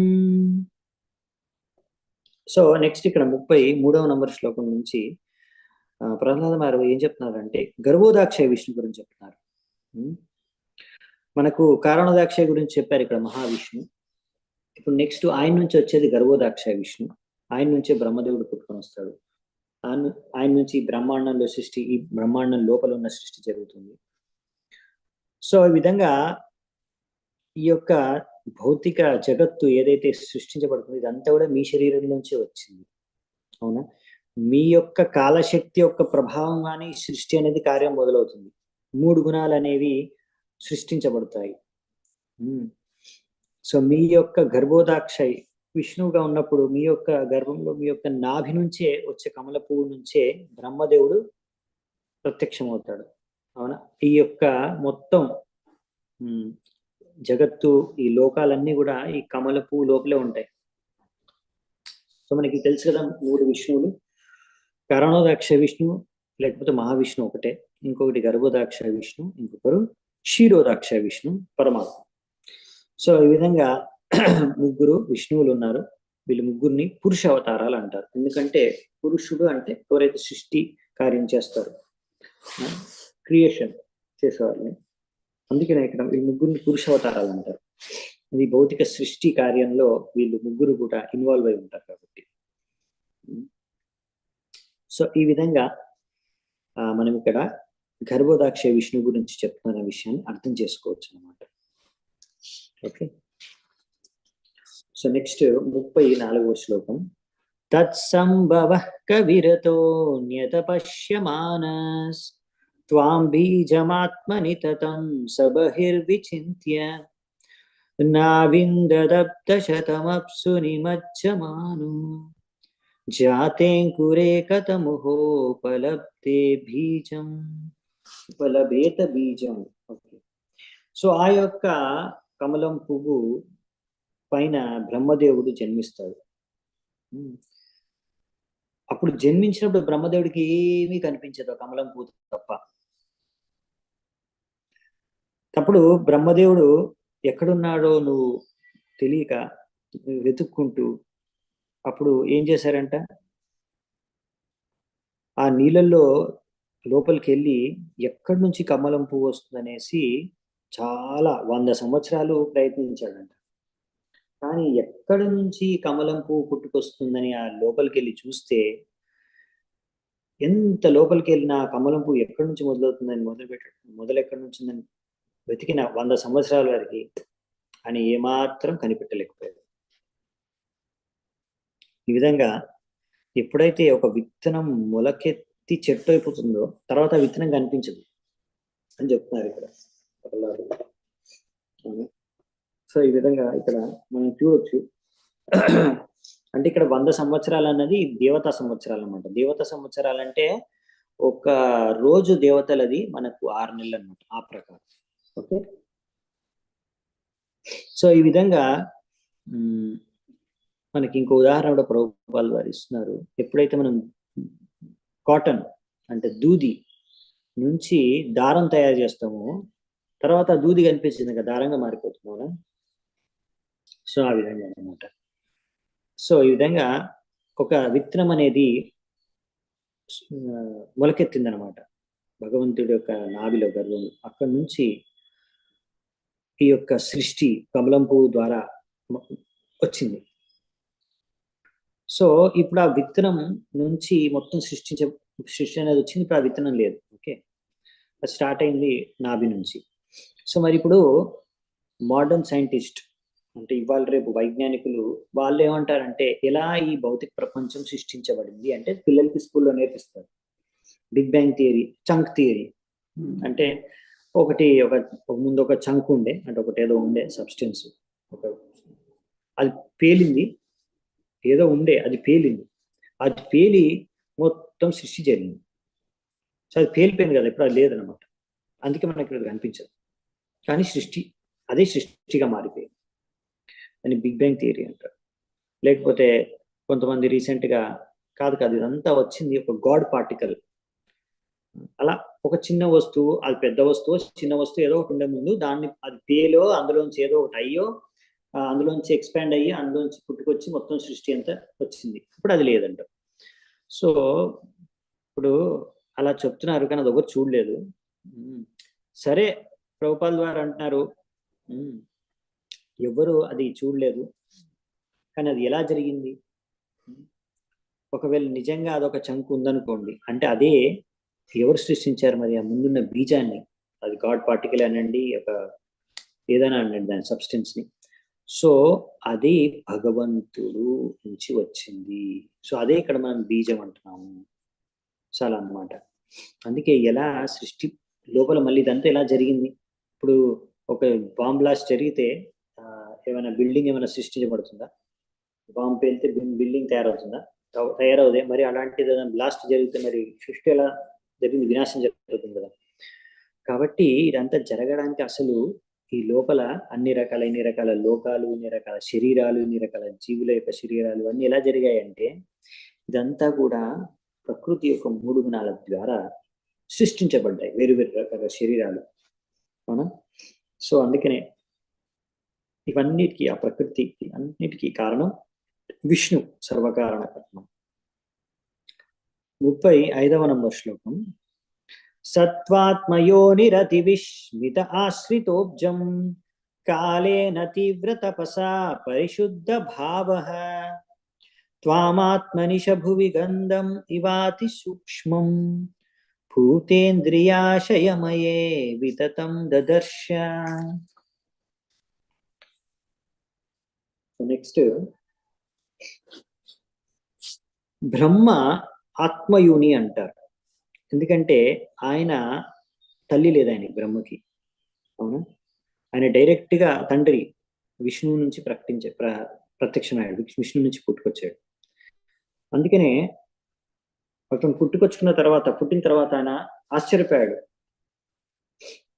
సో నెక్స్ట్ ఇక్కడ 33వ నంబర్ శ్లోకం నుంచి ప్రహ్లాద మహర్షి ఏం చెప్తున్నారంటే గర్భోదాక్షయ విష్ణు గురించి చెప్తున్నారు. మనకు కారణోదాక్షయ గురించి చెప్పారు ఇక్కడ మహావిష్ణు. ఇప్పుడు నెక్స్ట్ ఆయన నుంచి వచ్చేది గర్భోదాక్షయ విష్ణు. ఆయన నుంచే బ్రహ్మదేవుడు పుట్టుకొని వస్తాడు. ఆయన నుంచి బ్రహ్మాండంలో సృష్టి, ఈ బ్రహ్మాండం లోపల ఉన్న సృష్టి జరుగుతుంది. సో ఈ విధంగా ఈ యొక్క భౌతిక జగత్తు ఏదైతే సృష్టించబడుతుందో ఇదంతా కూడా మీ శరీరం నుంచే వచ్చింది, అవునా? మీ యొక్క కాలశక్తి యొక్క ప్రభావంగానే సృష్టి అనేది కార్యం మొదలవుతుంది. 3 గుణాలు అనేవి సృష్టించబడతాయి. సో మీ యొక్క గర్భోదాక్షయ్ విష్ణువుగా ఉన్నప్పుడు మీ యొక్క గర్భంలో మీ యొక్క నాభి నుంచే వచ్చే కమల పువ్వు నుంచే బ్రహ్మదేవుడు ప్రత్యక్షమవుతాడు, అవునా? ఈ యొక్క మొత్తం జగత్తు, ఈ లోకాలన్నీ కూడా ఈ కమల పువ్వు లోపలే ఉంటాయి. సో మనకి తెలుసు కదా 3 విష్ణువులు, కారణోదాక్ష విష్ణువు లేకపోతే మహావిష్ణు ఒకటే, ఇంకొకటి గర్భోదాక్ష విష్ణు, ఇంకొకరు క్షీరోదాక్ష విష్ణు పరమాత్మ. సో ఈ విధంగా 3 విష్ణువులు ఉన్నారు. వీళ్ళు 3ని పురుష అవతారాలు అంటారు. ఎందుకంటే పురుషుడు అంటే ఎవరైతే సృష్టి కార్యం చేస్తారు, క్రియేషన్ చేసేవాళ్ళని, అందుకనే ఇక్కడ వీళ్ళు 3ని పురుష అవతారాలు అంటారు. ఇది భౌతిక సృష్టి కార్యంలో వీళ్ళు 3 కూడా ఇన్వాల్వ్ అయి ఉంటారు కాబట్టి. సో ఈ విధంగా మనం ఇక్కడ గర్భోదాక్ష విష్ణు గురించి చెప్తున్న విషయాన్ని అర్థం చేసుకోవచ్చు అన్నమాట. ఓకే, సో నెక్స్ట్ 34వ శ్లోకం. తత్సంభవ కవిరతో న్యత పశ్యమానస్ త్వాం బీజమాత్మని తతం సబహిర్విచింత్య నావిందదప్త శతమప్సు నిమజ్జమాను జాతేంకురే కతముహోపలబ్ధే బీజం ఉపలభేత బీజం. ఓకే, సో ఆ యొక్క కమలం పువ్వు పైన బ్రహ్మదేవుడు జన్మిస్తాడు. అప్పుడు జన్మించినప్పుడు బ్రహ్మదేవుడికి ఏమీ కనిపించదు, కమలం పువ్వు తప్ప. అప్పుడు బ్రహ్మదేవుడు ఎక్కడున్నాడో నువ్వు తెలియక వెతుక్కుంటూ అప్పుడు ఏం చేశారంట, ఆ నీళ్ళల్లో లోపలికి వెళ్ళి ఎక్కడి నుంచి కమలం పువ్వు వస్తుందనేసి చాలా 100 సంవత్సరాలు ప్రయత్నించాడంట. కానీ ఎక్కడి నుంచి కమలం పువ్వు పుట్టుకొస్తుందని ఆ లోపలికి వెళ్ళి చూస్తే, ఎంత లోపలికి వెళ్ళిన కమలం పువ్వు ఎక్కడి నుంచి మొదలవుతుందని మొదలు ఎక్కడి నుంచి ఉందని వెతికిన 100 సంవత్సరాల వరకు అని ఏమాత్రం కనిపెట్టలేకపోయాడు. ఈ విధంగా ఎప్పుడైతే ఒక విత్తనం మొలకెత్తి చెట్టు అయిపోతుందో తర్వాత విత్తనం కనిపించదు అని చెప్తున్నారు ఇక్కడ. సో ఈ విధంగా ఇక్కడ మనం చూడొచ్చు. అంటే ఇక్కడ 100 సంవత్సరాలు అన్నది దేవతా సంవత్సరాలు అన్నమాట. దేవతా సంవత్సరాలు అంటే ఒక రోజు దేవతలది మనకు 6 నెలలు అన్నమాట, ఆ ప్రకారం. ఓకే, సో ఈ విధంగా మనకి ఇంకో ఉదాహరణ కూడా ప్రభుపాల్ వారు ఇస్తున్నారు. ఎప్పుడైతే మనం కాటన్ అంటే దూది నుంచి దారం తయారు చేస్తామో తర్వాత దూది కనిపించింది కదా, దారంగా మారిపోతున్నాం. సో ఆ విధంగా అన్నమాట. సో ఈ విధంగా ఒక విత్తనం అనేది మొలకెత్తిందనమాట భగవంతుడి యొక్క నాభిలో, గర్భంలో. అక్కడి నుంచి ఈ యొక్క సృష్టి కమలం పువ్వు ద్వారా వచ్చింది. సో ఇప్పుడు ఆ విత్తనం నుంచి మొత్తం సృష్టి అనేది వచ్చింది. ఇప్పుడు ఆ విత్తనం లేదు. ఓకే, అది స్టార్ట్ అయింది నాభి నుంచి. సో మరి ఇప్పుడు మోడర్న్ సైంటిస్ట్ అంటే ఇవాళ రేపు వైజ్ఞానికులు వాళ్ళు ఏమంటారంటే, ఎలా ఈ భౌతిక ప్రపంచం సృష్టించబడింది అంటే పిల్లలకి స్కూల్లో నేర్పిస్తారు. Big bang theory, chunk theory. అంటే ఒక ముందు ఒక చంక్ ఉండే, అంటే ఒకటి ఏదో ఉండే సబ్స్టెన్స్, అది పేలింది, ఏదో ఉండే అది పేలింది, అది పేలి మొత్తం సృష్టి జరిగింది. సో అది పేలిపోయింది కదా, ఇప్పుడు అది లేదనమాట. అందుకే మనకి ఇక్కడ కనిపించదు, కానీ అదే సృష్టిగా మారిపోయింది అని బిగ్ బ్యాంగ్ థియరీ అంటారు. లేకపోతే కొంతమంది రీసెంట్గా కాదు ఇదంతా వచ్చింది ఒక గాడ్ పార్టికల్. అలా ఒక చిన్న వస్తువు, అది పెద్ద వస్తువు, చిన్న వస్తువు ఏదో ఒకటి ఉండే ముందు దాన్ని అది పేలో అందులోంచి ఏదో ఒకటి అయ్యో అందులోంచి ఎక్స్పాండ్ అయ్యి అందులోంచి పుట్టుకొచ్చి మొత్తం సృష్టి అంతా వచ్చింది. ఇప్పుడు అది లేదంట. సో ఇప్పుడు అలా చెప్తున్నారు, కానీ అది ఒకరు చూడలేదు. సరే, ప్రభుపాల్ ద్వారా అంటున్నారు ఎవరు అది చూడలేదు, కానీ అది ఎలా జరిగింది? ఒకవేళ నిజంగా అదొక చంకు ఉందనుకోండి, అంటే అదే ఎవరు సృష్టించారు మరి? ఆ ముందున్న బీజాన్ని, అది గాడ్ పార్టికల్ అనండి, ఒక ఏదైనా అనండి దాని సబ్స్టెన్స్ ని. సో అది భగవంతుడు నుంచి వచ్చింది. సో అదే ఇక్కడ మనం బీజం అంటున్నాము. చాలా అన్నమాట. అందుకే ఎలా సృష్టి లోపల మళ్ళీ ఇదంతా ఎలా జరిగింది? ఇప్పుడు ఒక బాంబ్ బ్లాస్ట్ జరిగితే ఏమైనా బిల్డింగ్ ఏమైనా సృష్టించబడుతుందా? Bomb పేలితే building తయారవుతుందా? తయారవుదే. మరి అలాంటిది ఏదైనా బ్లాస్ట్ జరిగితే మరి సృష్టి ఎలా జరిగింది? వినాశం జరుగుతుంది కదా. కాబట్టి ఇదంతా జరగడానికి అసలు ఈ లోపల ఇన్ని రకాల లోకాలు, ఇన్ని రకాల శరీరాలు, ఇన్ని రకాల జీవుల యొక్క శరీరాలు అన్నీ ఎలా జరిగాయంటే, ఇదంతా కూడా ప్రకృతి యొక్క 3 గుణాల ద్వారా సృష్టించబడ్డాయి, వేరు రకాల శరీరాలు. అవునా? సో అందుకనే ఇవన్నిటికీ, ఆ ప్రకృతికి అన్నిటికీ కారణం విష్ణు, సర్వకారణ కర్మ. 35వ నంబర్ శ్లోకం. సత్వాత్మయోనిరతి విస్మిత ఆశ్రితోబ్జం కాలేన తీవ్ర తపసా పరిశుద్ధ భావః త్వామాత్మనిష భువి గంధం ఇవాతి సూక్ష్మం భూతేంద్రియాశయమయే వితతం దదర్శ. నెక్స్ట్, బ్రహ్మ ఆత్మయోని అంటారు. ఎందుకంటే ఆయన తల్లి లేదు ఆయనకి, బ్రహ్మకి. అవునా? ఆయన డైరెక్ట్ గా తండ్రి విష్ణువు నుంచి ప్రత్యక్షమయ్యాడు, విష్ణు నుంచి పుట్టుకొచ్చాడు. అందుకనే అతను పుట్టిన తర్వాత ఆయన ఆశ్చర్యపోయాడు,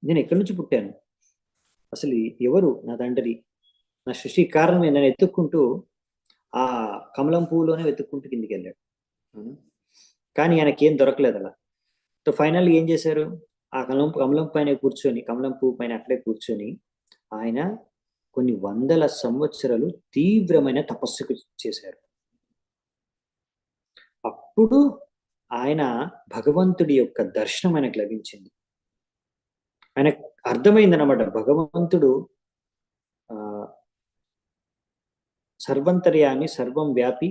నేను ఎక్కడి నుంచి పుట్టాను, అసలు ఎవరు నా తండ్రి, నా సృష్టి కారణం ఏందని ఎత్తుక్కుంటూ ఆ కమలం పువ్వులోనే వెతుక్కుంటూ కిందికి వెళ్ళాడు. కానీ ఆయనకి ఏం దొరకలేదు అలా. సో ఫైనల్ ఏం చేశారు, ఆ కమలం పైన కూర్చొని, కమలం పువ్వు పైన అక్కడే కూర్చొని ఆయన కొన్ని వందల సంవత్సరాలు తీవ్రమైన తపస్సుకు చేశారు. అప్పుడు ఆయన భగవంతుడి యొక్క దర్శనం ఆయనకు లభించింది. ఆయనకు అర్థమైందనమాట, భగవంతుడు సర్వంతర్యామి, సర్వం వ్యాపి,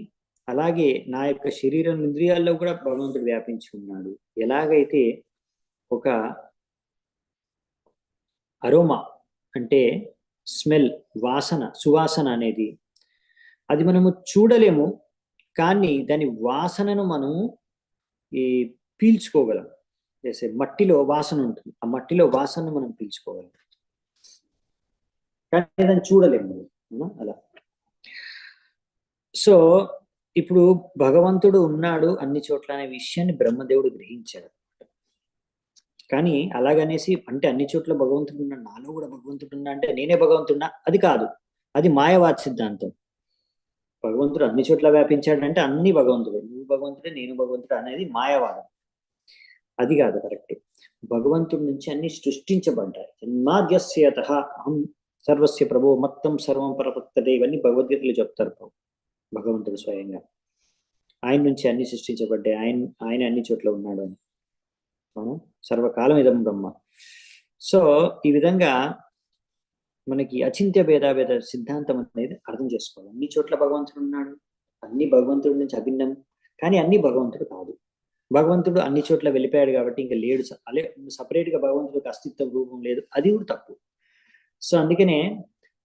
అలాగే నా యొక్క శరీరం ఇంద్రియాల్లో కూడా భగవంతుడు వ్యాపించి ఉన్నాడు. ఎలాగైతే ఒక అరోమా అంటే స్మెల్, వాసన, సువాసన అనేది అది మనము చూడలేము, కానీ దాని వాసనను మనము పీల్చుకోగలం. చేసే మట్టిలో వాసన ఉంటుంది, ఆ మట్టిలో వాసనను మనం పీల్చుకోగలం, కానీ దాన్ని చూడలేము అలా. సో ఇప్పుడు భగవంతుడు ఉన్నాడు అన్ని చోట్ల అనే విషయాన్ని బ్రహ్మదేవుడు గ్రహించాడు. కానీ అలాగనేసి అంటే అన్ని చోట్ల భగవంతుడు ఉన్నా, నాలో కూడా భగవంతుడు ఉన్నా అంటే నేనే భగవంతున్నా, అది కాదు, అది మాయవాద సిద్ధాంతం. భగవంతుడు అన్ని చోట్ల వ్యాపించాడంటే అన్ని భగవంతుడు, నువ్వు భగవంతుడే నేను భగవంతుడు అనేది మాయవాదం. అది కాదు కరెక్ట్. భగవంతుడి నుంచి అన్ని సృష్టించబడ్డాయి. జన్మాద్యస్యతః అహం సర్వస్య ప్రభో మత్తం సర్వం పరపత్తదే, ఇవన్నీ భగవద్గీతలో చెప్తారు భగవంతుడు స్వయంగా. ఆయన నుంచి అన్ని సృష్టించబడ్డాయి, ఆయన అన్ని చోట్ల ఉన్నాడు అని. అవును, సర్వకాలం ఇదం బ్రహ్మ. సో ఈ విధంగా మనకి అచింత్య భేదాభేద సిద్ధాంతం అనేది అర్థం చేసుకోవాలి. అన్ని చోట్ల భగవంతుడు ఉన్నాడు, అన్ని భగవంతుడి నుంచి అభిన్నం, కానీ అన్ని భగవంతుడు కాదు. భగవంతుడు అన్ని చోట్ల వెళ్ళిపోయాడు కాబట్టి ఇంకా లేడు, అలే సపరేట్ గా భగవంతుడికి అస్తిత్వం రూపం లేదు, అది కూడా తప్పు. సో అందుకనే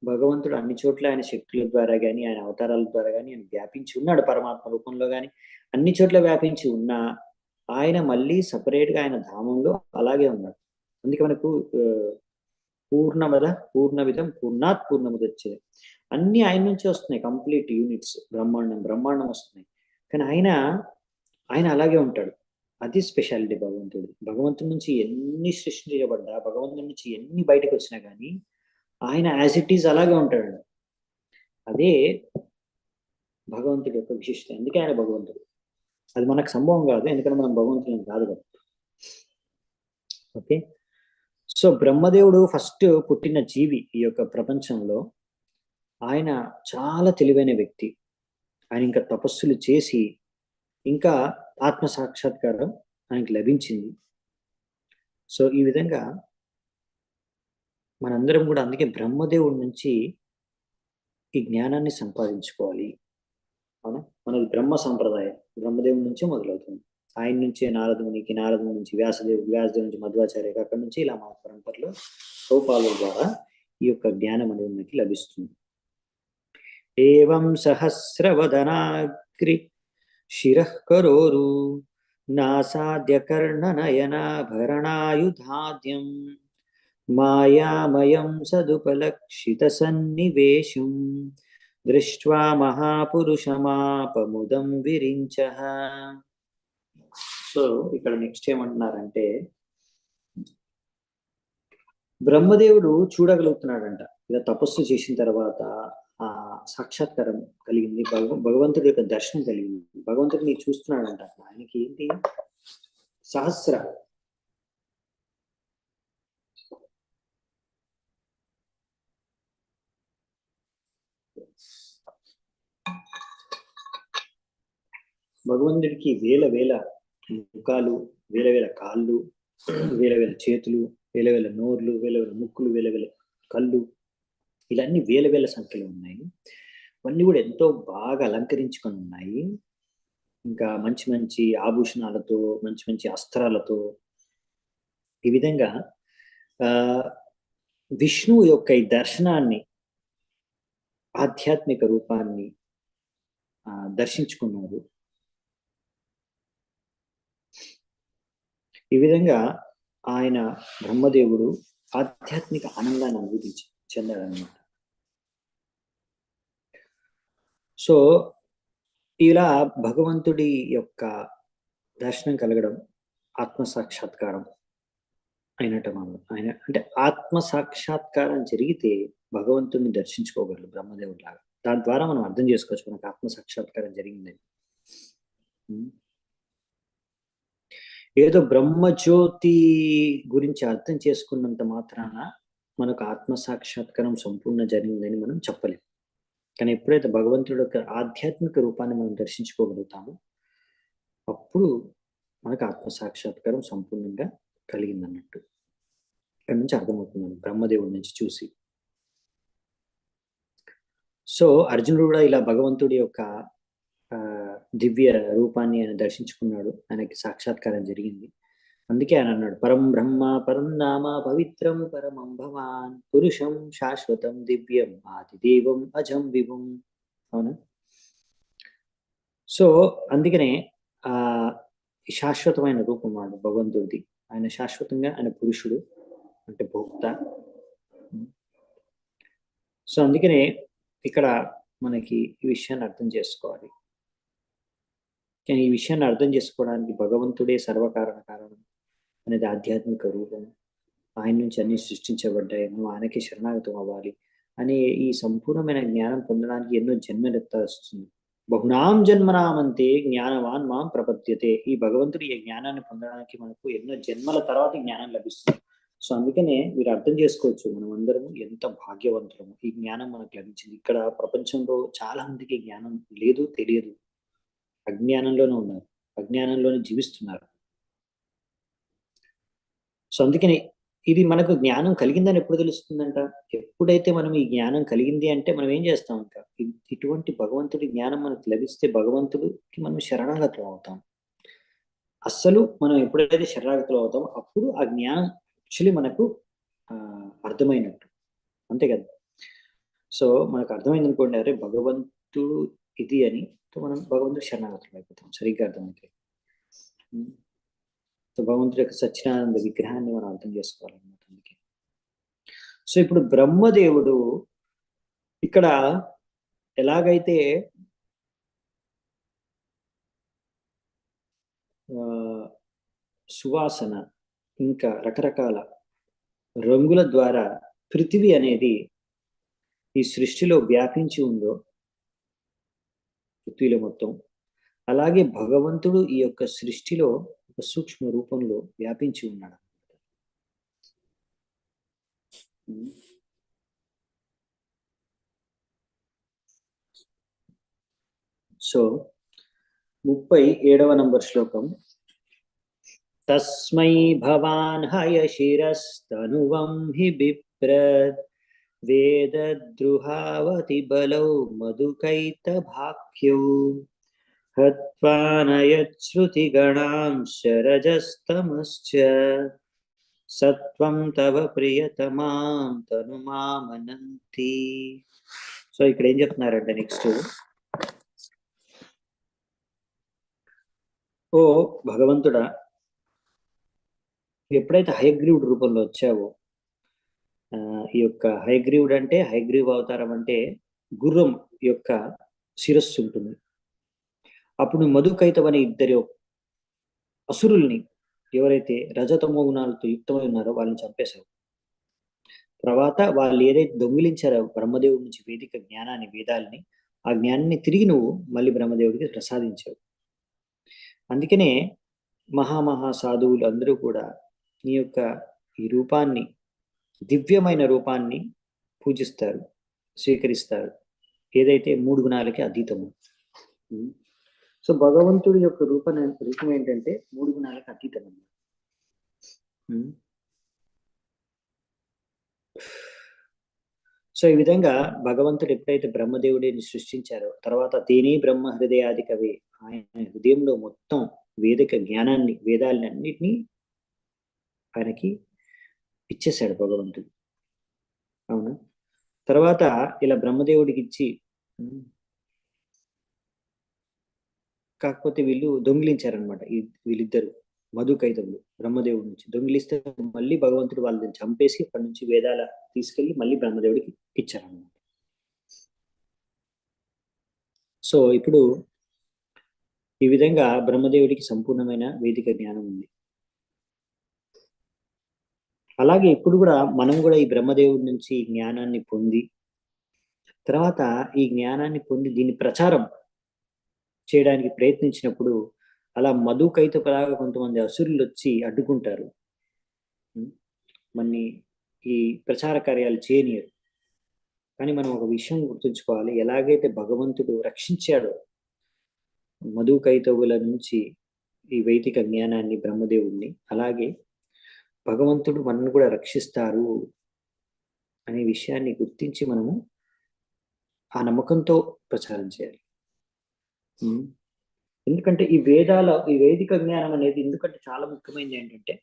భగవంతుడు అన్ని చోట్ల ఆయన శక్తుల ద్వారా కానీ ఆయన అవతారాల ద్వారా కానీ ఆయన వ్యాపించి ఉన్నాడు, పరమాత్మ రూపంలో కానీ అన్ని చోట్ల వ్యాపించి ఉన్నా ఆయన మళ్ళీ సపరేట్ గా ఆయన ధామంలో అలాగే ఉన్నాడు. అందుకే మనకు పూర్ణమద పూర్ణమిదం పూర్ణాత్ పూర్ణముదచ్చే అన్ని ఆయన నుంచి వస్తున్నాయి, కంప్లీట్ యూనిట్స్, బ్రహ్మాండం వస్తున్నాయి. కానీ ఆయన అలాగే ఉంటాడు. అది స్పెషాలిటీ భగవంతుడు. భగవంతుడి నుంచి ఎన్ని సృష్టించబడ్డా, భగవంతుడి నుంచి ఎన్ని బయటకు వచ్చినా కానీ ఆయన యాజ్ ఇట్ ఈజ్ అలాగే ఉంటాడు. అదే భగవంతుడి యొక్క విశిష్టత. అందుకే ఆయన భగవంతుడు. అది మనకు సంభవం కాదు, ఎందుకంటే మనం భగవంతుని కాదు కదా. ఓకే, సో బ్రహ్మదేవుడు ఫస్ట్ పుట్టిన జీవి ఈ యొక్క ప్రపంచంలో. ఆయన చాలా తెలివైన వ్యక్తి. ఆయన ఇంకా తపస్సులు చేసి ఇంకా ఆత్మ సాక్షాత్కారం ఆయనకి లభించింది. సో ఈ విధంగా మనందరం కూడా అందుకే బ్రహ్మదేవుడి నుంచి ఈ జ్ఞానాన్ని సంపాదించుకోవాలి. అవునా, మనది బ్రహ్మ సంప్రదాయం బ్రహ్మదేవుడి నుంచే మొదలవుతుంది. ఆయన నుంచే నారదునికి, నారదుని నుంచి వ్యాసదేవుడి నుంచి మధ్వాచార్య, అక్కడి నుంచి ఇలా మన పరంపరలో రూపాల ద్వారా ఈ యొక్క జ్ఞానం అనేది మనకి లభిస్తుంది. ఏవం సహస్రవదనాగ్రి శిరః కరోరు నాసాద్య కర్ణనయనాభరణాయుధాద్యం మాయామయం సదుపలక్షిత సన్నివేశం దృష్ట్వా మహాపురుషమాపముదం విరించః. సో ఇక్కడ నెక్స్ట్ ఏమంటున్నారంటే, బ్రహ్మదేవుడు చూడగలుగుతున్నాడంట. ఇలా తపస్సు చేసిన తర్వాత ఆ సాక్షాత్కారం కలిగింది, భగవంతుడి యొక్క దర్శనం కలిగింది, భగవంతుడిని చూస్తున్నాడంట. ఆయనకి ఏంటి, సహస్ర భగవంతుడికి వేల వేల ముఖాలు, వేల వేల కాళ్ళు, వేల వేల చేతులు, వేల వేల నోర్లు, వేల వేల ముక్కులు, వేల వేల కళ్ళు, ఇలాన్ని వేల వేల సంఖ్యలో ఉన్నాయి. అవన్నీ కూడా ఎంతో బాగా అలంకరించుకొని ఉన్నాయి. ఇంకా మంచి మంచి ఆభూషణాలతో, మంచి మంచి అస్త్రాలతో. ఈ విధంగా విష్ణువు యొక్క ఈ దర్శనాన్ని, ఆధ్యాత్మిక రూపాన్ని దర్శించుకున్నారు. ఈ విధంగా ఆయన బ్రహ్మదేవుడు ఆధ్యాత్మిక ఆనందాన్ని అనుభూతి చెందాడనమాట. సో ఇలా భగవంతుడి యొక్క దర్శనం కలగడం ఆత్మ సాక్షాత్కారం అయినట్టు. ఆయన అంటే ఆత్మ సాక్షాత్కారం జరిగితే భగవంతుడిని దర్శించుకోగలరు బ్రహ్మదేవుడి లాగా. దాని ద్వారా మనం అర్థం చేసుకోవచ్చు మనకు ఆత్మ సాక్షాత్కారం జరిగిందని. ఏదో బ్రహ్మజ్యోతి గురించి అర్థం చేసుకున్నంత మాత్రాన మనకు ఆత్మ సాక్షాత్కారం సంపూర్ణ జరిగిందని మనం చెప్పలేము. కానీ ఎప్పుడైతే భగవంతుడి యొక్క ఆధ్యాత్మిక రూపాన్ని మనం దర్శించుకోగలుగుతామో అప్పుడు మనకు ఆత్మ సాక్షాత్కారం సంపూర్ణంగా కలిగిందన్నట్టు. ఇక్కడ నుంచి అర్థమవుతుంది బ్రహ్మదేవుడి నుంచి చూసి. సో అర్జునుడు కూడా ఇలా భగవంతుడి యొక్క దివ్య రూపాన్ని ఆయన దర్శించుకున్నాడు, ఆయనకి సాక్షాత్కారం జరిగింది. అందుకే ఆయన అన్నాడు, పరం బ్రహ్మ పరం నామ పవిత్రం పరమం భవాన్ పురుషం శాశ్వతం దివ్యం ఆదిదేవం అజం విభుం. అవునా, సో అందుకనే ఆ శాశ్వతమైన రూపం వాడు భగవంతుడిది. ఆయన శాశ్వతంగా ఆయన పురుషుడు అంటే భోక్త. సో అందుకనే ఇక్కడ మనకి ఈ విషయాన్ని అర్థం చేసుకోవాలి. కానీ ఈ విషయాన్ని అర్థం చేసుకోవడానికి భగవంతుడే సర్వకారణ కారణం అనేది ఆధ్యాత్మిక రూపం, ఆయన నుంచి అన్ని సృష్టించబడ్డాయి, మనం ఆయనకి శరణాగతం అవ్వాలి అనే ఈ సంపూర్ణమైన జ్ఞానం పొందడానికి ఎన్నో జన్మలెత్తాల్సింది. బహునాం జన్మనామంతే జ్ఞానవాన్ మాం ప్రపద్యతే. ఈ భగవంతుడి ఈ జ్ఞానాన్ని పొందడానికి మనకు ఎన్నో జన్మల తర్వాత జ్ఞానం లభిస్తుంది. సో అందుకనే మీరు అర్థం చేసుకోవచ్చు మనం అందరము ఎంత భాగ్యవంతులము, ఈ జ్ఞానం మనకు లభించింది. ఇక్కడ ప్రపంచంలో చాలా మందికి జ్ఞానం లేదు, తెలియదు. అజ్ఞానంలోనే ఉన్నారు, అజ్ఞానంలోనే జీవిస్తున్నారు. సో అందుకని ఇది మనకు జ్ఞానం కలిగిందని ఎప్పుడు తెలుస్తుందంట? ఎప్పుడైతే మనం ఈ జ్ఞానం కలిగింది అంటే మనం ఏం చేస్తాం ఇంకా, ఇటువంటి భగవంతుడి జ్ఞానం మనకు లభిస్తే భగవంతుడికి మనం శరణాగతం అవుతాం. అస్సలు మనం ఎప్పుడైతే శరణాగతులు అవుతామో అప్పుడు ఆ జ్ఞానం యాక్చువల్లీ మనకు అర్థమైనట్టు, అంతే కదా. సో మనకు అర్థమైంది అనుకోండి, అరే భగవంతుడు ఇది అని, మనం భగవంతుడు శరణాగతులు అయిపోతాం సరిగ్గా అర్థమైతే. సో భగవంతుడి యొక్క సచ్చిదానంద విగ్రహాన్ని మనం అర్థం చేసుకోవాలన్నమాట. అందుకే సో ఇప్పుడు బ్రహ్మదేవుడు ఇక్కడ ఎలాగైతే సువాసన ఇంకా రకరకాల రంగుల ద్వారా పృథివీ అనేది ఈ సృష్టిలో వ్యాపించి ఉందో, పృథ్వీలో మొత్తం, అలాగే భగవంతుడు ఈ యొక్క సృష్టిలో ఒక సూక్ష్మ రూపంలో వ్యాపించి ఉన్నాడు. సో 37వ నంబర్ శ్లోకం. తస్మై భవాన్ హయశిరస్తనువం హి బిప్రద్ వేదద్రుహావతి బలౌ మధుకైతభాఖ్యౌ హత్వానయశ్రుతిగణాం శరజస్తమశ్చ సత్వం తవ ప్రియతమాం తనుమామనంతి. సో ఇక్కడ ఏం చెప్తున్నారంటే నెక్స్ట్, ఓ భగవంతుడా, ఎప్పుడైతే హయగ్రీవుడి రూపంలో వచ్చావో, ఈ యొక్క హయగ్రీవుడు అంటే, హయగ్రీవ అవతారం అంటే గుర్రం యొక్క శిరస్సు ఉంటుంది. అప్పుడు మధుకైతవ అనే ఇద్దరి అసురుల్ని, ఎవరైతే రజతమో గుణాలతో యుక్తమై ఉన్నారో వాళ్ళని చంపేశావు. తర్వాత వాళ్ళు ఏదైతే దొంగిలించారో బ్రహ్మదేవుడి నుంచి వేదిక జ్ఞానాన్ని, వేదాలని, ఆ జ్ఞానాన్ని తిరిగి నువ్వు మళ్ళీ బ్రహ్మదేవుడికి ప్రసాదించావు. అందుకనే మహామహా సాధువులు అందరూ కూడా నీ యొక్క ఈ రూపాన్ని, దివ్యమైన రూపాన్ని పూజిస్తారు, స్వీకరిస్తారు, ఏదైతే 3 గుణాలకి అతీతము. సో భగవంతుడి యొక్క రూపం ఏంటంటే 3 గుణాలకు అతీతం. సో ఈ విధంగా భగవంతుడు ఎప్పుడైతే బ్రహ్మదేవుడిని సృష్టించారో, తర్వాత తేనే బ్రహ్మ హృదయాది కవి, ఆయన హృదయంలో మొత్తం వేదిక జ్ఞానాన్ని, వేదాలని అన్నిటినీ ఆయనకి ఇచ్చేశాడు భగవంతుడు. అవునా? తర్వాత ఇలా బ్రహ్మదేవుడికి ఇచ్చి, కాకపోతే వీళ్ళు దొంగిలించారనమాట. వీళ్ళిద్దరు మధుకైతవులు బ్రహ్మదేవుడి నుంచి దొంగిలిస్తే మళ్ళీ భగవంతుడు వాళ్ళని చంపేసి అక్కడి నుంచి వేదాల తీసుకెళ్లి మళ్ళీ బ్రహ్మదేవుడికి ఇచ్చారనమాట. సో ఇప్పుడు ఈ విధంగా బ్రహ్మదేవుడికి సంపూర్ణమైన వేదిక జ్ఞానం ఉంది. అలాగే ఇప్పుడు కూడా మనం కూడా ఈ బ్రహ్మదేవుడి నుంచి జ్ఞానాన్ని పొంది, తర్వాత ఈ జ్ఞానాన్ని పొంది దీన్ని ప్రచారం చేయడానికి ప్రయత్నించినప్పుడు అలా మధుకైతపలాగా కొంతమంది అసురులు వచ్చి అడ్డుకుంటారు, మన్ని ఈ ప్రచార కార్యాలు చేయనీయరు. కానీ మనం ఒక విషయం గుర్తుంచుకోవాలి, ఎలాగైతే భగవంతుడు రక్షించాడో మధుకైతవుల నుంచి ఈ వైదిక జ్ఞానాన్ని, బ్రహ్మదేవుడిని, అలాగే భగవంతుడు మనల్ని కూడా రక్షిస్తారు అనే విషయాన్ని గుర్తించి మనము ఆ నమ్మకంతో ప్రచారం చేయాలి. ఎందుకంటే ఈ వేదిక జ్ఞానం అనేది ఎందుకంటే చాలా ముఖ్యమైనది. ఏంటంటే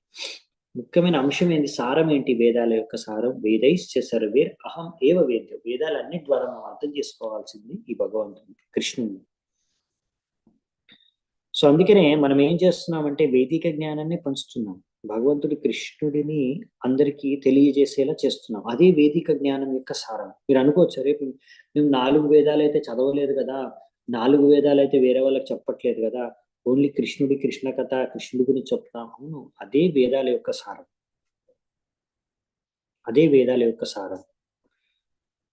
ముఖ్యమైన అంశం ఏంటి, సారం ఏంటి, వేదాల యొక్క సారం, వేదైశ్చ సర్వేర్ అహం ఏవ వేద్య. వేదాలన్నిటి ద్వారా మనం అర్థం చేసుకోవాల్సింది ఈ భగవంతుని, కృష్ణుని. సో అందుకనే మనం ఏం చేస్తున్నామంటే వేదిక జ్ఞానాన్ని పంచుతున్నాం, భగవంతుడి కృష్ణుడిని అందరికీ తెలియజేసేలా చేస్తున్నాం. అదే వేదిక జ్ఞానం యొక్క సారం. మీరు అనుకోవచ్చు, రేపు మేము 4 వేదాలు అయితే చదవలేదు కదా, 4 వేదాలు అయితే వేరే వాళ్ళకి చెప్పట్లేదు కదా, ఓన్లీ కృష్ణుడి కృష్ణ కథ, కృష్ణుడి గురించి చెప్తాం. అవును, అదే వేదాల యొక్క సారం, అదే వేదాల యొక్క సారం.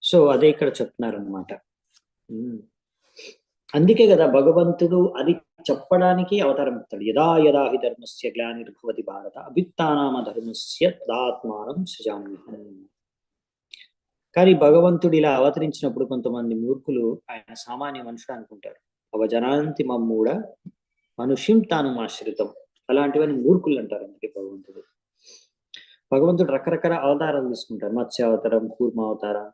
సో అదే ఇక్కడ చెప్తున్నారనమాట. అందుకే కదా భగవంతుడు అది చెప్పడానికి అవతారం ఎత్తాడు. యదా యదా హి ధర్మస్య గ్లానిర్భవతి భారత అభ్యుత్థానామ ధర్మస్య తదాత్మానం సృజామ్యహం. కానీ భగవంతుడు ఇలా అవతరించినప్పుడు కొంతమంది మూర్ఖులు ఆయన సామాన్య మనుషుడు అనుకుంటారు. అవజనాంతి మమ్మూడ మనుష్యం తాను ఆశ్రితం. అలాంటివన్నీ మూర్ఖులు అంటారు. అందుకే భగవంతుడు రకరకాల అవతారాలు తీసుకుంటారు. మత్స్య అవతారం, కూర్మ అవతారం,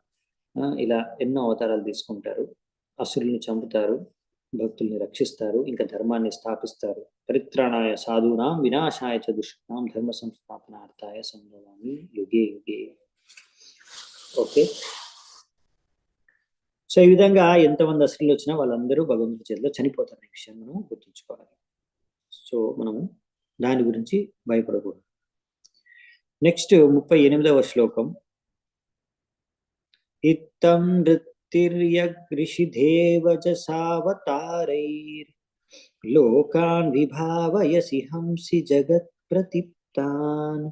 ఇలా ఎన్నో అవతారాలు తీసుకుంటారు. అసురుల్ని చంపుతారు, భక్తుల్ని రక్షిస్తారు, ఇంకా ధర్మాన్ని స్థాపిస్తారు. పరిత్రాణాయ సాధూనాం వినాశాయ చ దుష్కృతాం ధర్మ సంస్థాపనార్థాయ సంభవామి యుగే యుగే. ఓకే, సో ఈ విధంగా ఎంతమంది అసురులు వచ్చినా వాళ్ళందరూ భగవంతుడి చేతిలో చనిపోతారు. ఈ విషయం మనం గుర్తుంచుకోవాలి. సో మనము దాని గురించి భయపడకూడదు. నెక్స్ట్ 38వ శ్లోకం. ఇత్తం వృత్తిర్యగ్రిషిధేవజసావతారైర్ లోకాన్ విభావయసి హంసి జగత్ ప్రతిప్తాన్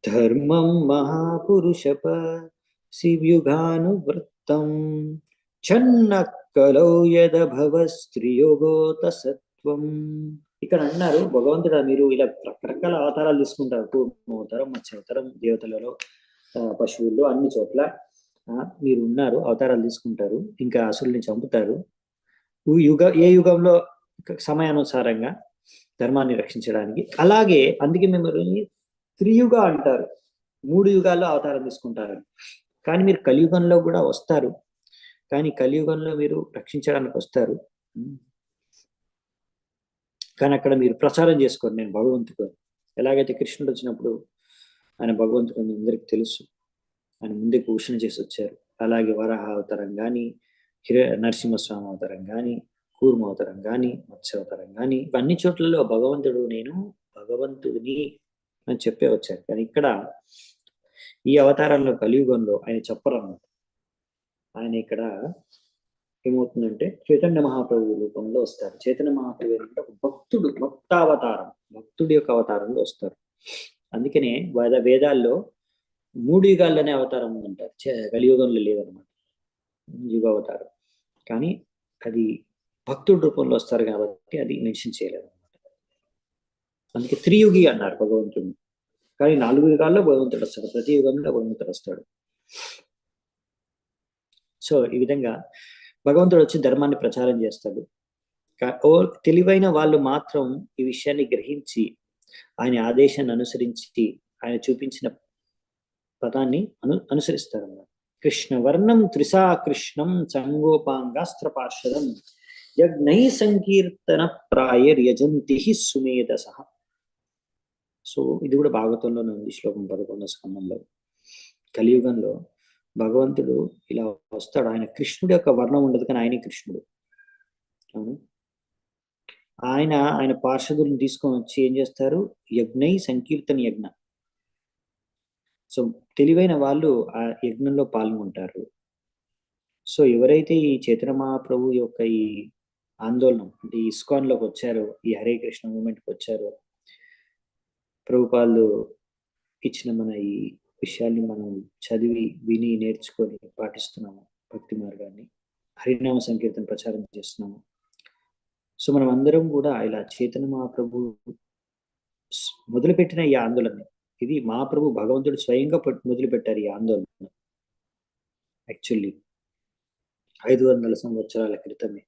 ధర్మం మహాపురుషపసివ్యుగానువృత్తం ఛన్నక్కలౌ యదభవస్త్రియోగోత సత్వం. ఇక్కడ అన్నారు భగవంతుడు, మీరు ఇలా రకరకాల అవతారాలు తీసుకుంటారు. అవతారం, మత్స్య అవతారం, దేవతలలో, పశువుల్లో, అన్ని చోట్ల మీరు ఉన్నారు, అవతారాలు తీసుకుంటారు, ఇంకా అసురుల్ని చంపుతారు. ఏ యుగంలో సమయానుసారంగా ధర్మాన్ని రక్షించడానికి. అలాగే అందుకే మిమ్మల్ని త్రియుగ అంటారు, 3 యుగాల్లో అవతారం తీసుకుంటారు. కానీ మీరు కలియుగంలో కూడా వస్తారు, కానీ కలియుగంలో మీరు రక్షించడానికి వస్తారు, కానీ అక్కడ మీరు ప్రచారం చేసుకోండి నేను భగవంతుడు. ఎలాగైతే కృష్ణుడు వచ్చినప్పుడు ఆయన భగవంతుడు అందరికి తెలుసు, ఆయన ముందే ఘోషణ చేసి వచ్చారు. అలాగే వరాహ అవతారం కానీ, నరసింహస్వామి అవతారం కానీ, కూర్మ అవతారం కానీ, మత్స్య అవతారం కానీ, ఇవన్నీ చోట్లలో భగవంతుడు నేను భగవంతుడిని అని చెప్పే వచ్చారు. కానీ ఇక్కడ ఈ అవతారంలో కలియుగంలో ఆయన చెప్పరన్నమాట. ఆయన ఇక్కడ ఏమవుతుందంటే చైతన్య మహాప్రభు రూపంలో వస్తారు. చైతన్య మహాప్రభు అంటే ఒక భక్తుడు, భక్తావతారం, భక్తుడి యొక్క అవతారంలో వస్తారు. అందుకనే వేదాల్లో 3 యుగాల్లోనే అవతారం ఉందంటారు, కలియుగంలో లేదనమాట యుగావతారం. కానీ అది భక్తుడి రూపంలో వస్తారు కాబట్టి అది మెన్షన్ చేయలేదు అనమాట. అందుకే త్రియుగి అన్నారు భగవంతుడిని. కానీ 4 యుగాల్లో భగవంతుడు వస్తాడు, ప్రతి యుగంలో భగవంతుడు వస్తాడు. సో ఈ విధంగా భగవంతుడు వచ్చి ధర్మాన్ని ప్రచారం చేస్తాడు. తెలివైన వాళ్ళు మాత్రం ఈ విషయాన్ని గ్రహించి ఆయన ఆదేశాన్ని అనుసరించి ఆయన చూపించిన పదాన్ని అనుసరిస్తారు అన్నమాట. కృష్ణవర్ణం త్రిసా కృష్ణం సంగోపాంగాస్త్ర పార్షదం యజ్ఞై సంకీర్తన ప్రాయర్యజంతి సుమేధస. సో ఇది కూడా భాగవతంలోనే ఉంది, శ్లోకం 11వ స్కందంలో. కలియుగంలో భగవంతుడు ఇలా వస్తాడు. ఆయన కృష్ణుడి యొక్క వర్ణం ఉండదు, కానీ ఆయనే కృష్ణుడు. అవును, ఆయన పార్షదులను తీసుకొని వచ్చి ఏం చేస్తారు, యజ్ఞై సంకీర్తన యజ్ఞ. సో తెలివైన వాళ్ళు ఆ యజ్ఞంలో పాల్గొంటారు. సో ఎవరైతే ఈ చైతన్య మహాప్రభు యొక్క ఈ ఆందోళన అంటే ఇస్కాన్లోకి వచ్చారో, ఈ హరే కృష్ణ మూమెంట్కి వచ్చారో, ప్రభుపాదులు ఇచ్చిన మన ఈ విషయాల్ని మనం చదివి విని నేర్చుకొని పాటిస్తున్నాము, భక్తి మార్గాన్ని, హరినామ సంకీర్తన ప్రచారం చేస్తున్నాము. సో మనం అందరం కూడా ఇలా చైతన్య మహాప్రభు మొదలుపెట్టిన ఈ ఆందోళన, ఇది మహాప్రభు భగవంతుడు స్వయంగా మొదలుపెట్టారు ఈ ఆందోళన. యాక్చువల్లీ 500 సంవత్సరాల క్రితమే.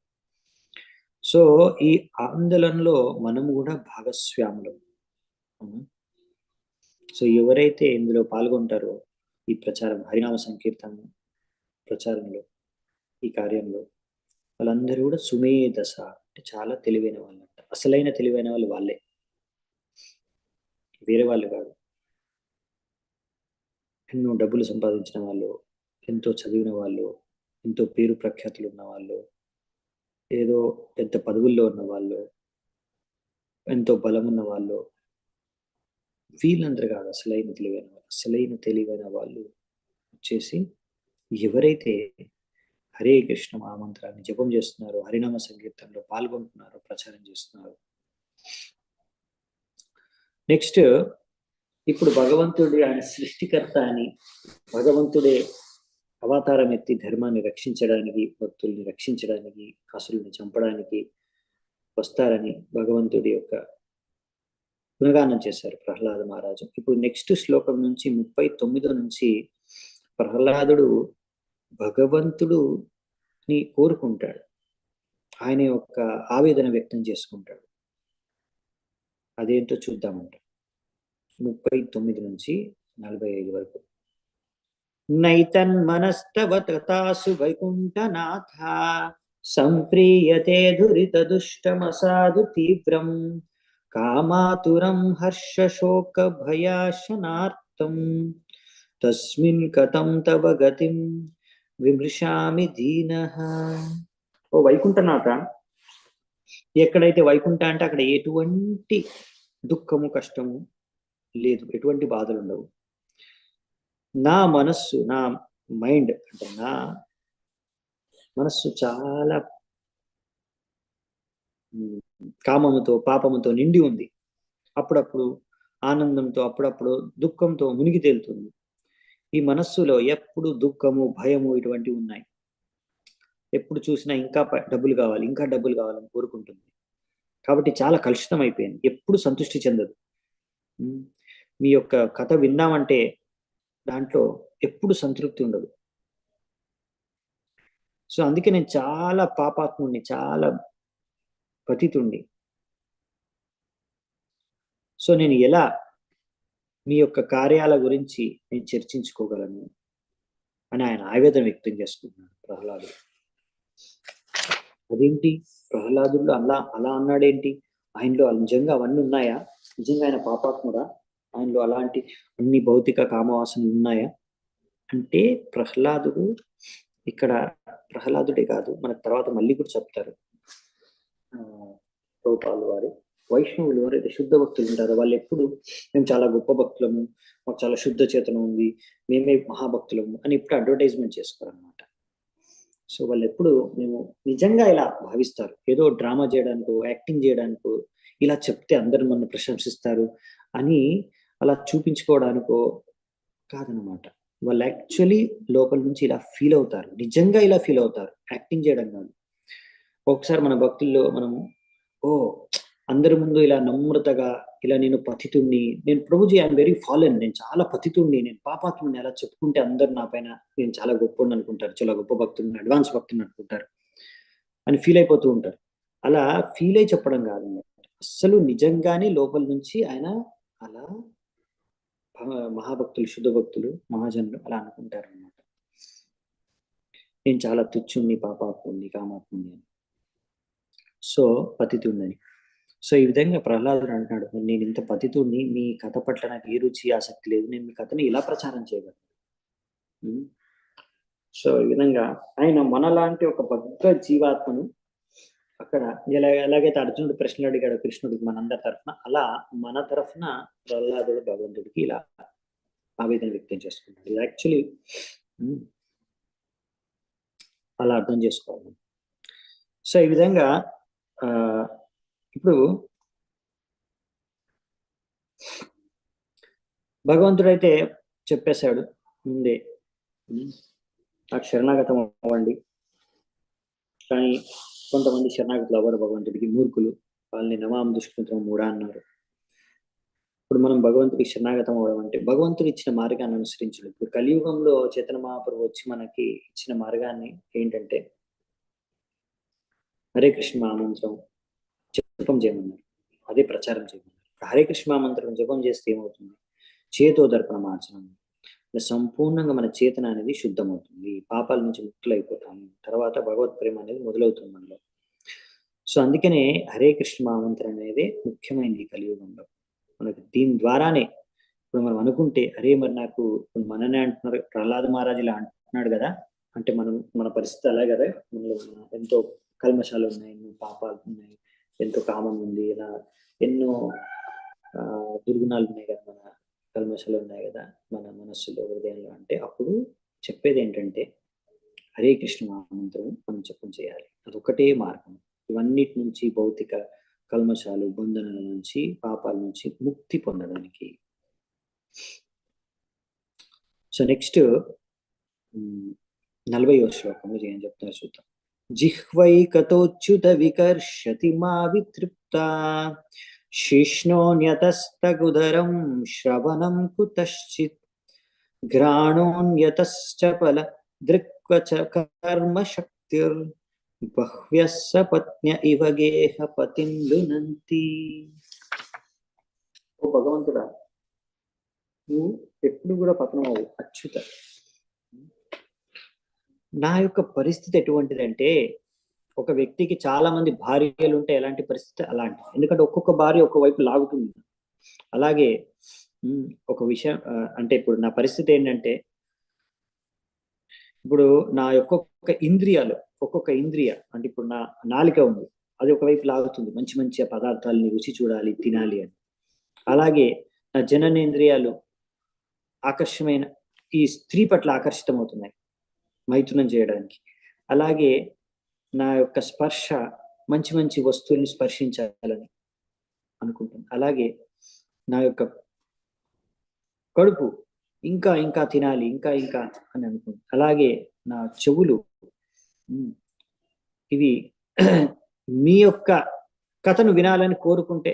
సో ఈ ఆందోళనలో మనము కూడా భాగస్వాములం. సో ఎవరైతే ఇందులో పాల్గొంటారో ఈ ప్రచారం, హరినామ సంకీర్తన ప్రచారంలో, ఈ కార్యంలో, వాళ్ళందరూ కూడా సుమేధస అంటే చాలా తెలివైన వాళ్ళంట. అసలైన తెలివైన వాళ్ళు వాళ్ళే, వేరే వాళ్ళు కాదు. ఎన్నో డబ్బులు సంపాదించిన వాళ్ళు, ఎంతో చదివిన వాళ్ళు, ఎంతో పేరు ప్రఖ్యాతులు ఉన్న వాళ్ళు, ఏదో పెద్ద పదవుల్లో ఉన్న వాళ్ళు, ఎంతో బలం ఉన్న వాళ్ళు, వీళ్ళందరూ కాదు అసలైన తెలివైన వాళ్ళు. అసలైన తెలివైన వాళ్ళు వచ్చేసి ఎవరైతే హరే కృష్ణ మహామంత్రాన్ని జపం చేస్తున్నారు, హరినామ సంకీర్తనలో పాల్గొంటున్నారు, ప్రచారం చేస్తున్నారు. నెక్స్ట్ ఇప్పుడు భగవంతుడు ఆయన సృష్టికర్త అని, భగవంతుడే అవతారం ఎత్తి ధర్మాన్ని రక్షించడానికి, భక్తుల్ని రక్షించడానికి, అసురుల్ని చంపడానికి వస్తారని భగవంతుడి యొక్క గుణగానం చేశారు ప్రహ్లాద మహారాజు. ఇప్పుడు నెక్స్ట్ శ్లోకం నుంచి 39 నుంచి ప్రహ్లాదుడు భగవంతుడుని కోరుకుంటాడు. ఆయన యొక్క ఆవేదన వ్యక్తం చేసుకుంటాడు. అదేంటో చూద్దామంట 39 నుంచి 45 వరకు. నైతన్మనస్తవ తథాసు వైకుంఠనాథ సంప్రీయతే దురిత దుష్టమసాధు తీవ్రం కామాతురం హర్షశోక భయాశనార్థం తస్మిన్ కథం తవ గతిం విమృశామి దీనః. ఓ వైకుంఠనాథ, ఎక్కడైతే వైకుంఠ అంటే అక్కడ ఎటువంటి దుఃఖము కష్టము లేదు, ఎటువంటి బాధలు ఉండవు. నా మనస్సు, నా మైండ్ అంటే నా మనస్సు చాలా కామముతో పాపముతో నిండి ఉంది. అప్పుడప్పుడు ఆనందంతో, అప్పుడప్పుడు దుఃఖంతో మునిగి తేలుతుంది. ఈ మనస్సులో ఎప్పుడు దుఃఖము భయము ఇటువంటివి ఉన్నాయి. ఎప్పుడు చూసినా ఇంకా డబ్బులు కావాలి, ఇంకా డబ్బులు కావాలని కోరుకుంటుంది. కాబట్టి చాలా కలుషితం అయిపోయింది, ఎప్పుడు సంతృష్టి చెందదు. మీ యొక్క కథ విన్నామంటే దాంట్లో ఎప్పుడు సంతృప్తి ఉండదు. సో అందుకే నేను చాలా పాపాత్ముడిని, చాలా పతితుండి. సో నేను ఎలా మీ యొక్క కార్యాల గురించి నేను చర్చించుకోగలను అని ఆయన ఆవేదన వ్యక్తం చేసుకుంటున్నాడు ప్రహ్లాదుడు. అదేంటి ప్రహ్లాదుడు అలా అలా అన్నాడేంటి? ఆయనలో నిజంగా అవన్నీ ఉన్నాయా? నిజంగా ఆయన పాపాత్ముడా? ఆయనలో అలాంటి అన్ని భౌతిక కామవాసనలు ఉన్నాయా అంటే ప్రహ్లాదుడు ఇక్కడ ప్రహ్లాదుడే కాదు, మనకు తర్వాత మళ్ళీ కూడా చెప్తారు ప్రభుపాదుల వారు. వైష్ణవులు ఎవరైతే శుద్ధ భక్తులు ఉంటారో వాళ్ళు ఎప్పుడు మేము చాలా గొప్ప భక్తులము, మాకు చాలా శుద్ధ చేతనం ఉంది, మేమే మహాభక్తులము అని ఇప్పుడు అడ్వర్టైజ్మెంట్ చేసుకోరన్నమాట. సో వాళ్ళు ఎప్పుడు మేము నిజంగా ఇలా భావిస్తారు, ఏదో డ్రామా చేయడానికో యాక్టింగ్ చేయడానికో ఇలా చెప్తే అందరూ నన్ను ప్రశంసిస్తారు అని అలా చూపించుకోవడానికో కాదనమాట. వాళ్ళు యాక్చువల్లీ లోపల నుంచి ఇలా ఫీల్ అవుతారు, నిజంగా ఇలా ఫీల్ అవుతారు, యాక్టింగ్ చేయడం కాదు. ఒకసారి మన భక్తుల్లో మనము అందరి ముందు ఇలా నమ్రతగా ఇలా నేను పతితుణ్ణి, నేను ప్రభుజీ ఐఎమ్ వెరీ ఫాలెన్, నేను చాలా పతితుణ్ణి, నేను పాపాత్ముడిని అలా చెప్పుకుంటే అందరు నా పైన నేను చాలా గొప్ప అనుకుంటారు, చాలా గొప్ప భక్తుడిని, అడ్వాన్స్ భక్తుని అనుకుంటారు అని ఫీల్ అయిపోతూ ఉంటారు. అలా ఫీల్ అయి చెప్పడం కాదు, అస్సలు నిజంగానే లోపల నుంచి ఆయన అలా మహాభక్తులు, శుద్ధ భక్తులు, మహాజనులు అలా అనుకుంటారు అన్నమాట. నేను చాలా తుచ్చుణ్ణి, పాపాత్ముడిని, కామాత్ముడిని అని. సో పతితుణ్ణి. సో ఈ విధంగా ప్రహ్లాదుడు అంటున్నాడు, నేను ఇంత పతితుణ్ణి, మీ కథ పట్ల నాకు ఏ రుచి ఆసక్తి లేదు, నేను మీ కథని ఇలా ప్రచారం చేయగలను. సో ఈ విధంగా ఆయన మనలాంటి ఒక బద్ధ జీవాత్మను అక్కడ ఎలాగైతే అర్జునుడు ప్రశ్నలు అడిగాడు కృష్ణుడికి మనందరి తరఫున, అలా మన తరఫున ప్రహ్లాదుడు భగవంతుడికి ఇలా ఆవేదన వ్యక్తం చేసుకున్నాడు. ఇది యాక్చువల్లీ అలా అర్థం చేసుకోవాలి. సో ఈ విధంగా ఇప్పుడు భగవంతుడైతే చెప్పేశాడు ముందే, నాకు శరణాగతం అవ్వండి. కానీ కొంతమంది శరణాగతులు అవ్వరు భగవంతుడికి, మూర్ఖులు, వాళ్ళని నమాం దుష్కృతం మూడా అన్నారు. ఇప్పుడు మనం భగవంతుడికి శరణాగతం అవ్వడం అంటే భగవంతుడు ఇచ్చిన మార్గాన్ని అనుసరించడం. ఇప్పుడు కలియుగంలో చైతన్య మహాప్రభు వచ్చి మనకి ఇచ్చిన మార్గాన్ని ఏంటంటే హరే కృష్ణ మహామంత్రం జపం చేయమన్నారు, అదే ప్రచారం చేయమన్నారు. హరే కృష్ణ మహామంత్రం జపం చేస్తే ఏమవుతుంది? చేతోదర్పణ మార్చడం, సంపూర్ణంగా మన చేతన అనేది శుద్ధమవుతుంది, పాపాల నుంచి ముక్తులైపోతాము, తర్వాత భగవత్ ప్రేమ అనేది మొదలవుతుంది మనలో. సో అందుకనే హరే కృష్ణ మహామంత్రం అనేది ముఖ్యమైనది ఈ కలియుగంలో. మనకు దీని ద్వారానే ఇప్పుడు మనం అనుకుంటే అరే మరి నాకు మననే అంటున్నారు, ప్రహ్లాద మహారాజు ఇలా అంటున్నాడు కదా, అంటే మన పరిస్థితి అలా కదా, మనలో ఎంతో కల్మషాలు ఉన్నాయి, ఎన్నో పాపాలు ఉన్నాయి, ఎంతో కామం ఉంది, ఇలా ఎన్నో దుర్గుణాలు ఉన్నాయి కదా, మన కల్మషాలు ఉన్నాయి కదా మన మనస్సులో, హృదయంలో. అంటే అప్పుడు చెప్పేది ఏంటంటే హరే కృష్ణ మహామంత్రం మనం జపం చేయాలి, అదొకటే మార్గం ఇవన్నిటి నుంచి, భౌతిక కల్మషాలు, బంధనాల నుంచి, పాపాల నుంచి ముక్తి పొందడానికి. సో నెక్స్ట్ 40వ శ్లోకము ఏం చెప్తారు చూద్దాం. జిహ్వైకతోచ్యుత వికర్షతి మా వితృప్త శిష్ణోన్యతస్తగుదరం శ్రవణం కుతశ్చిత్ ఘ్రాణోన్యతశ్చపల దృక్వచ కర్మ శక్తిర్ బహ్వ్యః సపత్న్య ఇవ గేహ పతిం లునంతి. ఓ భగవంతుడా, నువ్వు ఎప్పుడు కూడా పతనం అవ్వు అచ్యుత. నా యొక్క పరిస్థితి ఎటువంటిదంటే, ఒక వ్యక్తికి చాలా మంది భార్యలు ఉంటే ఎలాంటి పరిస్థితి అలాంటి, ఎందుకంటే ఒక్కొక్క భార్య ఒక్క వైపు లాగుతుంది. అలాగే ఒక విషయం అంటే ఇప్పుడు నా పరిస్థితి ఏంటంటే, ఇప్పుడు నా ఒక్కొక్క ఇంద్రియ అంటే ఇప్పుడు నా నాలిక ఉంది, అది ఒకవైపు లాగుతుంది మంచి మంచి పదార్థాలని రుచి చూడాలి, తినాలి అని. అలాగే నా జననేంద్రియాలు ఆకర్షమైన ఈ స్త్రీ పట్ల ఆకర్షితమవుతున్నాయి మైథునం చేయడానికి. అలాగే నా యొక్క స్పర్శ మంచి మంచి వస్తువుల్ని స్పర్శించాలని అనుకుంటుంది. అలాగే నా యొక్క కడుపు ఇంకా ఇంకా తినాలి, ఇంకా ఇంకా అని అనుకుంటుంది. అలాగే నా చెవులు ఇవి మీ యొక్క కథను వినాలని కోరుకుంటే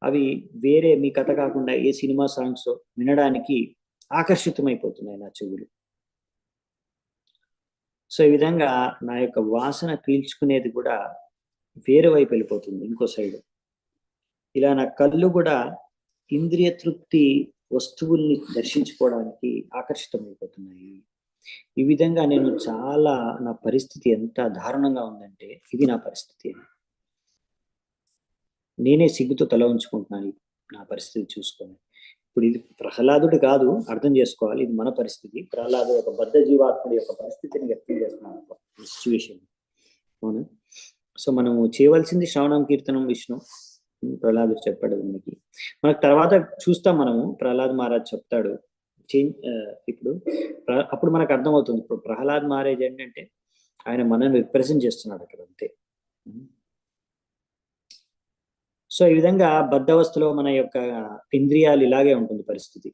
అవి వేరే మీ కథ కాకుండా ఏ సినిమా సాంగ్స్ వినడానికి ఆకర్షితమైపోతున్నాయి నా చెవులు. సో ఈ విధంగా నా యొక్క వాసన పీల్చుకునేది కూడా వేరే వైపు వెళ్ళిపోతుంది, ఇంకో సైడ్. ఇలా నా కళ్ళు కూడా ఇంద్రియ తృప్తి వస్తువుల్ని దర్శించుకోవడానికి ఆకర్షితమైపోతున్నాయి. ఈ విధంగా నేను చాలా, నా పరిస్థితి ఎంత దారుణంగా ఉందంటే ఇది నా పరిస్థితి. నేనే సిగ్గుతో తల ఉంచుకుంటున్నాను నా పరిస్థితి చూసుకొని. ఇప్పుడు ఇది ప్రహ్లాదుడు కాదు, అర్థం చేసుకోవాలి, ఇది మన పరిస్థితి. ప్రహ్లాదు ఒక బద్ధ జీవాత్ముడి యొక్క పరిస్థితిని వ్యక్తం చేస్తున్నాను సిచ్యువేషన్. అవును. సో మనము చేయవలసింది శ్రవణం, కీర్తనం, విష్ణు. ప్రహ్లాదుడు చెప్పాడు మనకి. మనకు తర్వాత చూస్తాం మనము, ప్రహ్లాద్ మహారాజ్ చెప్తాడు ఇప్పుడు అప్పుడు మనకు అర్థమవుతుంది. ఇప్పుడు ప్రహ్లాద్ మహారాజ్ ఏంటంటే ఆయన మనల్ని రిప్రజెంట్ చేస్తున్నాడు అక్కడ, అంతే. సో ఈ విధంగా బద్ధవస్థలో మన యొక్క ఇంద్రియాలు ఇలాగే ఉంటుంది పరిస్థితి.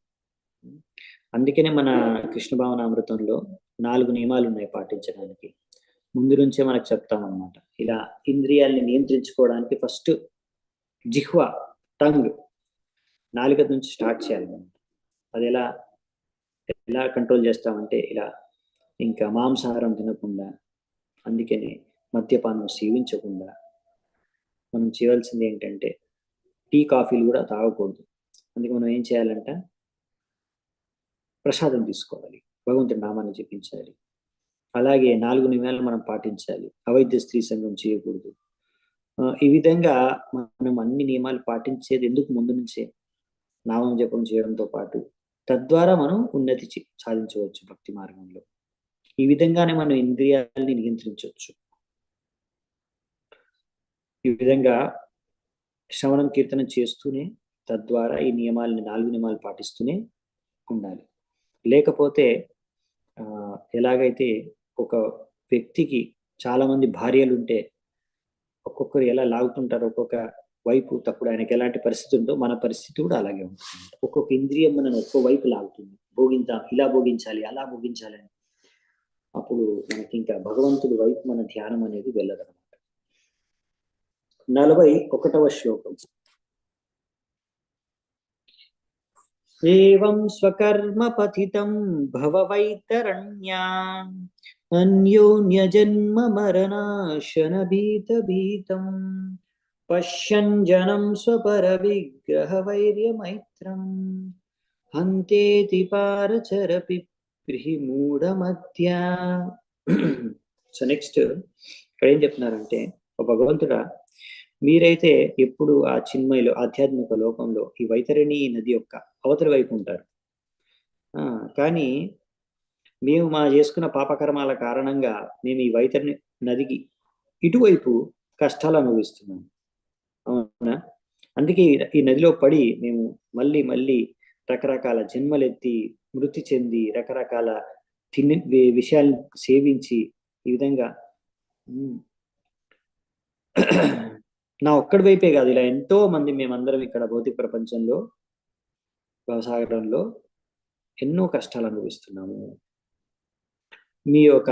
అందుకనే మన కృష్ణ భావనామృతంలో 4 నియమాలు ఉన్నాయి పాటించడానికి. ముందు నుంచే మనకు చెప్తామన్నమాట. ఇలా ఇంద్రియాల్ని నియంత్రించుకోవడానికి ఫస్ట్ జిహ్వ, టంగ్, నాలుక నుంచి స్టార్ట్ చేయాలన్నమాట. అది ఎలా కంట్రోల్ చేస్తామంటే ఇలా, ఇంకా మాంసాహారం తినకుండా, అందుకనే మద్యపానం సేవించకుండా, మనం చేయవలసింది ఏంటంటే టీ కాఫీలు కూడా తాగకూడదు. అందుకే మనం ఏం చేయాలంట, ప్రసాదం తీసుకోవాలి, భగవంతుడి నామాన్ని జపించాలి. అలాగే 4 నియమాలు మనం పాటించాలి. అవైద్య స్త్రీ సంఘం చేయకూడదు. ఈ విధంగా మనం అన్ని నియమాలు పాటించేది ఎందుకు, ముందు నుంచే నామం జపం చేయడంతో పాటు, తద్వారా మనం ఉన్నతి సాధించవచ్చు భక్తి మార్గంలో. ఈ విధంగానే మనం ఇంద్రియాలని నియంత్రించవచ్చు. ఈ విధంగా శ్రవణం, కీర్తనం చేస్తూనే, తద్వారా ఈ నియమాలని 4 నియమాలు పాటిస్తూనే ఉండాలి. లేకపోతే ఎలాగైతే ఒక వ్యక్తికి చాలా మంది భార్యలు ఉంటే ఒక్కొక్కరు ఎలా లాగుతుంటారో ఒక్కొక్క వైపు, తప్పుడు ఆయనకి ఎలాంటి పరిస్థితి ఉందో మన పరిస్థితి కూడా అలాగే ఉంటుంది. ఒక్కొక్క ఇంద్రియం మనను ఒక్కో వైపు లాగుతుంది, ఇలా భోగించాలి, అలా భోగించాలి అని. అప్పుడు మనకి ఇంకా భగవంతుడి వైపు మన ధ్యానం అనేది వెళ్ళదన్నమాట. 41వ శ్లోకం. ఏవం స్వకర్మ పతితం భవ వైతరణ్యాన్ అన్యోన్యజన్మ మరణాశన భీతం పశ్యన్ జనం స్వపర విగ్రహ వైర్యమైత్రం హంతేతి పారచరపి మూఢ మధ్య. సో నెక్స్ట్ ఇక్కడ ఏం చెప్తున్నారంటే, భగవంతుడా, మీరైతే ఎప్పుడు ఆ చిన్మయలో, ఆధ్యాత్మిక లోకంలో ఈ వైతరణి నది యొక్క అవతలి వైపు ఉంటారు. కానీ మేము చేసుకున్న పాపకర్మాల కారణంగా మేము ఈ వైతరణి నదికి ఇటువైపు కష్టాలు అనుభవిస్తున్నాము. అవునా? అందుకే ఈ నదిలో పడి మేము మళ్ళీ రకరకాల జన్మలెత్తి మృతి చెంది రకరకాల విషయాలను సేవించి ఈ విధంగా నా ఒక్కడి వైపే కాదు, ఇలా ఎంతో మంది మేమందరం ఇక్కడ భౌతిక ప్రపంచంలో వ్యవసాయంలో ఎన్నో కష్టాలు అనుభవిస్తున్నాము. మీ యొక్క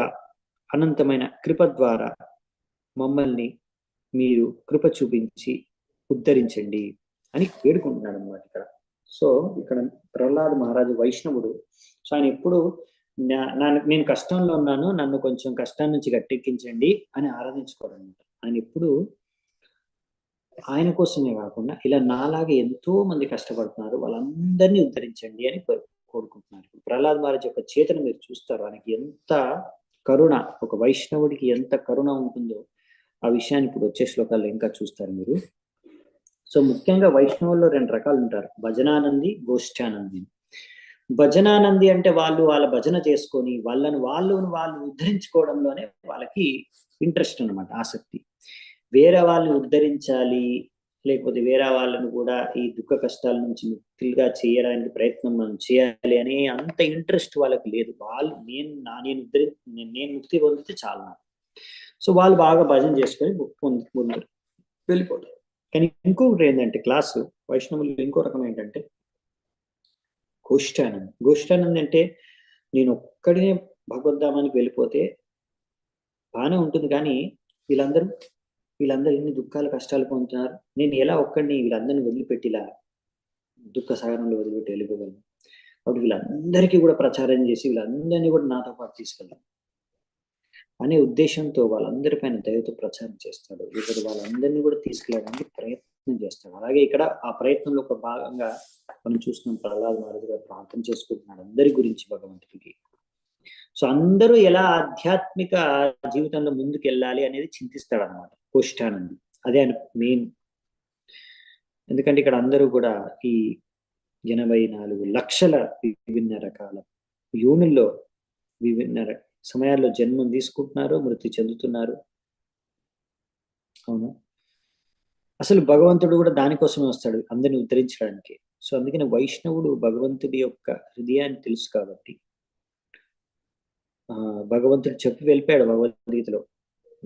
అనంతమైన కృప ద్వారా మమ్మల్ని మీరు కృప చూపించి ఉద్ధరించండి అని వేడుకుంటున్నాడు అన్నమాట ఇక్కడ. సో ఇక్కడ ప్రహ్లాద్ మహారాజు వైష్ణవుడు. సో ఆయన ఎప్పుడు నేను కష్టంలో ఉన్నాను, నన్ను కొంచెం కష్టం నుంచి గట్టెక్కించండి అని ఆరాధించుకోవడం అనమాట. ఆయన ఎప్పుడు ఆయన కోసమే కాకుండా ఇలా నాలాగే ఎంతో మంది కష్టపడుతున్నారు, వాళ్ళందరినీ ఉద్ధరించండి అని కోరుకుంటున్నారు. ప్రహ్లాద్ మహారాజ్ యొక్క చేతన మీరు చూస్తారు, ఆయనకి ఎంత కరుణ, ఒక వైష్ణవుడికి ఎంత కరుణ ఉంటుందో ఆ విషయాన్ని ఇప్పుడు వచ్చే శ్లోకాల్లో ఇంకా చూస్తారు మీరు. సో ముఖ్యంగా వైష్ణవుల్లో 2 రకాలు ఉంటారు, భజనానంది, గోష్ఠానంది. భజనానంది అంటే వాళ్ళు వాళ్ళ భజన చేసుకొని వాళ్ళు ఉద్ధరించుకోవడంలోనే వాళ్ళకి ఇంట్రెస్ట్ అన్నమాట, ఆసక్తి. వేరే వాళ్ళని ఉద్ధరించాలి, లేకపోతే వేరే వాళ్ళని కూడా ఈ దుఃఖ కష్టాల నుంచి ముక్తిగా చేయడానికి ప్రయత్నం మనం చేయాలి అనే అంత ఇంట్రెస్ట్ వాళ్ళకి లేదు. వాళ్ళు నేను ముక్తి పొందితే చాలు నాకు. సో వాళ్ళు బాగా భజన చేసుకొని పొందుతారు, వెళ్ళిపోతారు. కానీ ఇంకొకటి ఏంటంటే క్లాసు వైష్ణవులు ఇంకో రకం ఏంటంటే గోష్ఠానంద్. గోష్ఠానంద్ అంటే నేను ఒక్కడినే భగవద్ధామానికి వెళ్ళిపోతే బాగానే ఉంటుంది, కానీ వీళ్ళందరూ ఎన్ని దుఃఖాలు కష్టాలు పొందుతున్నారు, నేను ఎలా ఒక్కడిని వీళ్ళందరినీ వదిలిపెట్టి ఇలా దుఃఖ సాగరంలో వదిలిపెట్టి వెళ్ళిపోగలను. కాబట్టి వీళ్ళందరికీ కూడా ప్రచారం చేసి వీళ్ళందరినీ కూడా నాతో పాటు తీసుకెళ్ళాను అనే ఉద్దేశంతో వాళ్ళందరిపైన దయతో ప్రచారం చేస్తాడు. ఇప్పుడు వాళ్ళందరినీ కూడా తీసుకెళ్ళడానికి ప్రయత్నం చేస్తాడు. అలాగే ఇక్కడ ఆ ప్రయత్నంలో ఒక భాగంగా మనం చూస్తున్నాం, ప్రహ్లాద్ మహారాజ్ గారు ప్రార్థన చేసుకుంటున్నాడు అందరి గురించి భగవంతుడికి. సో అందరూ ఎలా ఆధ్యాత్మిక జీవితంలో ముందుకు వెళ్ళాలి అనేది చింతిస్తాడు అనమాట గోష్ఠానంది. అదే ఆయన మెయిన్. ఎందుకంటే ఇక్కడ అందరూ కూడా ఈ 84 లక్షల విభిన్న రకాల యోనుల్లో విభిన్న సమయాల్లో జన్మం తీసుకుంటున్నారు, మృతి చెందుతున్నారు. అవును, అసలు భగవంతుడు కూడా దానికోసమే వస్తాడు, అందరిని ఉద్ధరించడానికి. సో అందుకని వైష్ణవుడు భగవంతుడి యొక్క హృదయాన్ని తెలుసు కాబట్టి భగవంతుడు చెప్పి వెళ్ళిపోయాడు భగవద్గీతలో,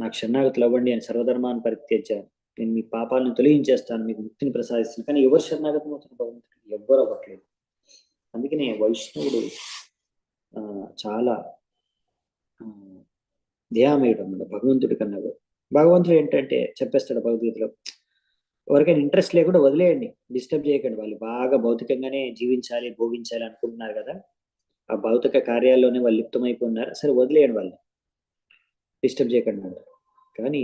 నాకు శరణాగతులు అవ్వండి అని, సర్వధర్మాన్ని పరిత్యజించాను, నేను మీ పాపాలను తొలగించేస్తాను, మీకు ముక్తిని ప్రసాదిస్తాను. కానీ ఎవరు శరణాగతం అవుతున్నారు భగవంతుడు? ఎవ్వరు అవ్వట్లేదు. అందుకనే వైష్ణవుడు చాలా దయామయుడు అన్నమాట భగవంతుడి కన్నా. భగవంతుడు ఏంటంటే చెప్పేస్తాడు భగవద్గీతలో, ఎవరికైనా ఇంట్రెస్ట్ లేకుండా వదిలేయండి, డిస్టర్బ్ చేయకండి. వాళ్ళు బాగా భౌతికంగానే జీవించాలి, భోగించాలి అనుకుంటున్నారు కదా, ఆ భౌతిక కార్యాల్లోనే వాళ్ళు లిప్తమైపోతున్నారు, సరే వదిలేయండి, వాళ్ళు డిస్టర్బ్ చేయకండి అంటారు. కానీ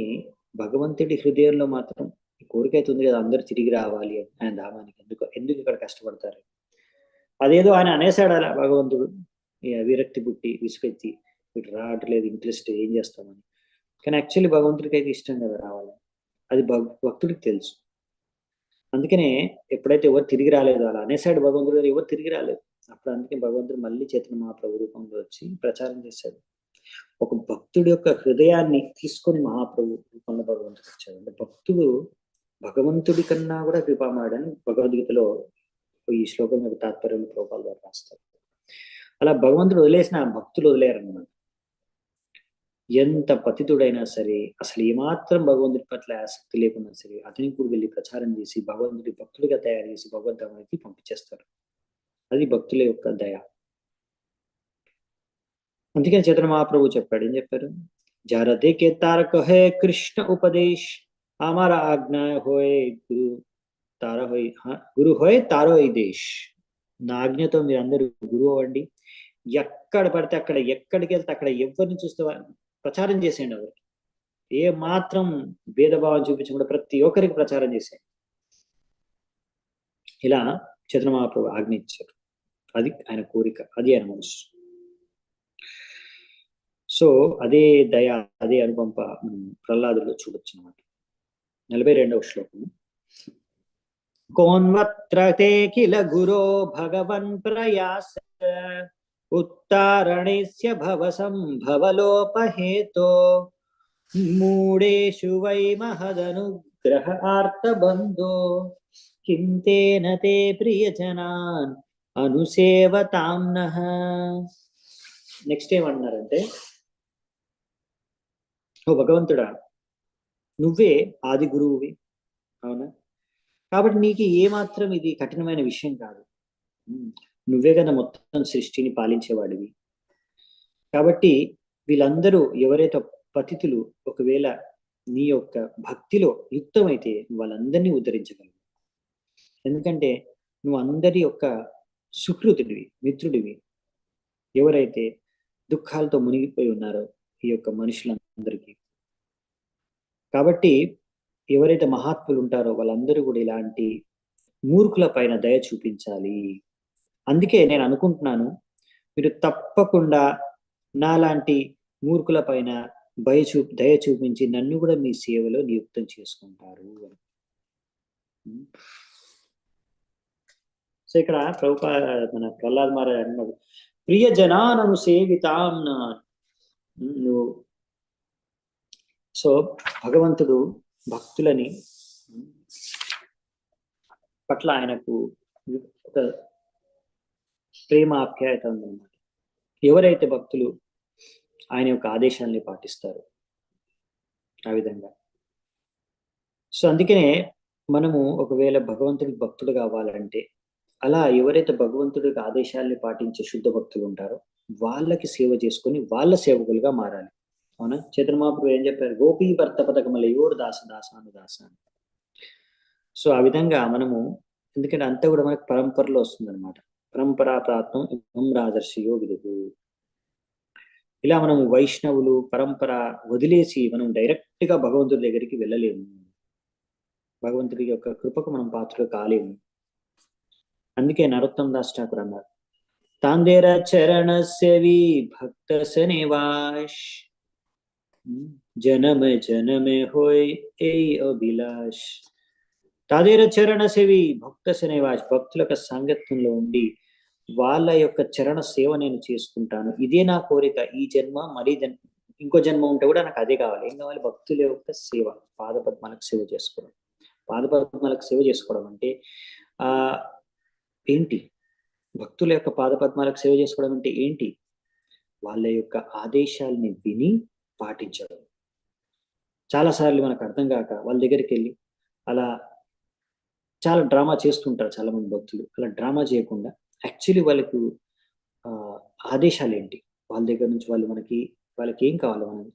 భగవంతుడి హృదయంలో మాత్రం కోరిక అయితే ఉంది కదా, అందరూ తిరిగి రావాలి ఆయన ధామానికి. ఎందుకు ఇక్కడ కష్టపడతారు? అదేదో ఆయన అనేసాడు అలా భగవంతుడు, విరక్తి పుట్టి విసుకెత్తి ఇటు రావట్లేదు, ఇంట్రెస్ట్, ఏం చేస్తామని. కానీ యాక్చువల్లీ భగవంతుడికి అయితే ఇష్టం కదా రావాలి, అది భక్తుడికి తెలుసు. అందుకనే ఎప్పుడైతే ఎవరు తిరిగి రాలేదు, అలా అనేసాడు భగవంతుడు, ఎవరు తిరిగి రాలేదు. అప్పుడు అందుకే భగవంతుడు మళ్ళీ చైతన్య మహాప్రభు రూపంలో వచ్చి ప్రచారం చేశాడు. ఒక భక్తుడి యొక్క హృదయాన్ని తీసుకొని మహాప్రభు రూపంలో భగవంతుడు వచ్చాడు. అంటే భక్తుడు భగవంతుడి కన్నా కూడా కృపామయుడని భగవద్గీతలో ఈ శ్లోకం యొక్క తాత్పర్యం ప్రభుపాదుల వారు రాస్తారు. అలా భగవంతుడు వదిలేసిన భక్తులు వదిలేరన్నమాట. ఎంత పతితుడైనా సరే, అసలు ఏమాత్రం భగవంతుడి పట్ల ఆసక్తి లేకున్నా సరే, అతనికి కూడా వెళ్ళి ప్రచారం చేసి భగవంతుడి భక్తుడిగా తయారు చేసి భగవద్ధామానికి పంపించేస్తారు. అది భక్తుల యొక్క దయ. అందుకని చైతన్య మహాప్రభు చెప్పాడు, ఏం చెప్పారు? జారదే కే తారక హే కృష్ణ ఉపదేశ్, అమర ఆజ్ఞా హోయ్ గురు హోయ్ తారో ఈ దేశ్. నా ఆజ్ఞతో మీరు అందరూ గురువు అవ్వండి, ఎక్కడ పడితే అక్కడ, ఎక్కడికి వెళ్తే అక్కడ ఎవరిని చూస్తే ప్రచారం చేసేయండి. ఎవరికి ఏ మాత్రం భేదభావం చూపించకుండా ప్రతి ఒక్కరికి ప్రచారం చేసేయండి. ఇలా చైతన్య మహాప్రభు ఆజ్ఞ ఇచ్చారు. అది ఆయన కోరిక, అది ఆయన మనసు. సో అదే దయ, అదే అనుకంప ప్రహ్లాదులో చూడొచ్చు అన్నమాట. 42వ శ్లోకం. కోన్వత్ర తే కిల గురో భగవన్ ప్రయాస, ఉత్తారణేస్య భవ సంభవలోపహేతో, మూఢేషు వై మహదనుగ్రహ ఆర్తబంధో, కింతేన తే ప్రియజనాన్ అనుసేవతాంనః. నెక్స్ట్ ఏమన్నారంటే, ఓ భగవంతుడా, నువ్వే ఆది గురువువి, అవునా? కాబట్టి నీకు ఏమాత్రం ఇది కఠినమైన విషయం కాదు. నువ్వే కదా మొత్తం సృష్టిని పాలించేవాడివి. కాబట్టి వీళ్ళందరూ ఎవరైతే పతితులు ఒకవేళ నీ యొక్క భక్తిలో యుక్తమైతే వాళ్ళందరినీ ఉద్ధరించగలవు. ఎందుకంటే నువ్వు అందరి యొక్క సుహృతుడివి, మిత్రుడివి. ఎవరైతే దుఃఖాలతో మునిగిపోయి ఉన్నారు ఈ యొక్క మనుషులందరికీ. కాబట్టి ఎవరైతే మహాత్ములు ఉంటారో వాళ్ళందరూ కూడా ఇలాంటి మూర్ఖుల పైన దయ చూపించాలి. అందుకే నేను అనుకుంటున్నాను, మీరు తప్పకుండా నాలాంటి మూర్ఖుల పైన దయ చూపించి నన్ను కూడా మీ సేవలో నియుక్తం చేసుకుంటారు అని. సో ఇక్కడ మన ప్రహ్లాద్ మహారాజ్ అన్నాడు, ప్రియ జనానను సేవితాం. నువ్వు సో భగవంతుడు భక్తులని పట్ల ఆయనకు ఒక ప్రేమ ఆప్యాయత ఉందన్నమాట. ఎవరైతే భక్తులు ఆయన యొక్క ఆదేశాలని పాటిస్తారు ఆ విధంగా. సో అందుకనే మనము ఒకవేళ భగవంతుడికి భక్తుడు కావాలంటే, అలా ఎవరైతే భగవంతుడికి ఆదేశాలని పాటించే శుద్ధ భక్తులు ఉంటారో వాళ్ళకి సేవ చేసుకొని వాళ్ళ సేవకులుగా మారాలి. అవునా? చైతన్య మహాప్రభు ఏం చెప్పారు? గోపీ భర్త పథకమలయోర్ దాస దాసాను దాసాను. సో ఆ విధంగా మనము, ఎందుకంటే అంతా కూడా మనకు పరంపరలో వస్తుంది అనమాట. పరంపరా ప్రాప్తం ఇవం రాజర్షియో విదుహు. ఇలా మనము వైష్ణవులు పరంపర వదిలేసి మనం డైరెక్ట్ గా భగవంతుడి దగ్గరికి వెళ్ళలేము. భగవంతుడి యొక్క కృపకు మనం పాత్రలు కాలేము. అందుకే నరోత్తమ దాస్ ఠాకూర్ అన్నారు, తాందేర చరణస్యవి భక్త సనివాష్ జనమే జనమే హోయ్ ఏ అభిలాష్. తాదేర చరణ సేవి భక్త సనివాష్. భక్తుల యొక్క సాంగత్యంలో ఉండి వాళ్ళ యొక్క చరణ సేవ నేను చేసుకుంటాను. ఇదే నా కోరిక. ఈ జన్మ మరీ ఇంకో జన్మ ఉంటే కూడా నాకు అదే కావాలి. ఏం కావాలి? భక్తుల యొక్క సేవ, పాదపద్మాలకు సేవ చేసుకోవడం. పాదపద్మాలకు సేవ చేసుకోవడం అంటే ఏంటి? భక్తుల యొక్క పాదపద్మాలకు సేవ చేసుకోవడం అంటే ఏంటి? వాళ్ళ యొక్క ఆదేశాలని విని పాటించడం. చాలాసార్లు మనకు అర్థం కాక వాళ్ళ దగ్గరికి వెళ్ళి అలా చాలా డ్రామా చేస్తుంటారు చాలా మంది భక్తులు. అలా డ్రామా చేయకుండా యాక్చువల్లీ వాళ్ళకు ఆదేశాలు ఏంటి, వాళ్ళ దగ్గర నుంచి వాళ్ళకి ఏం కావాలో మనం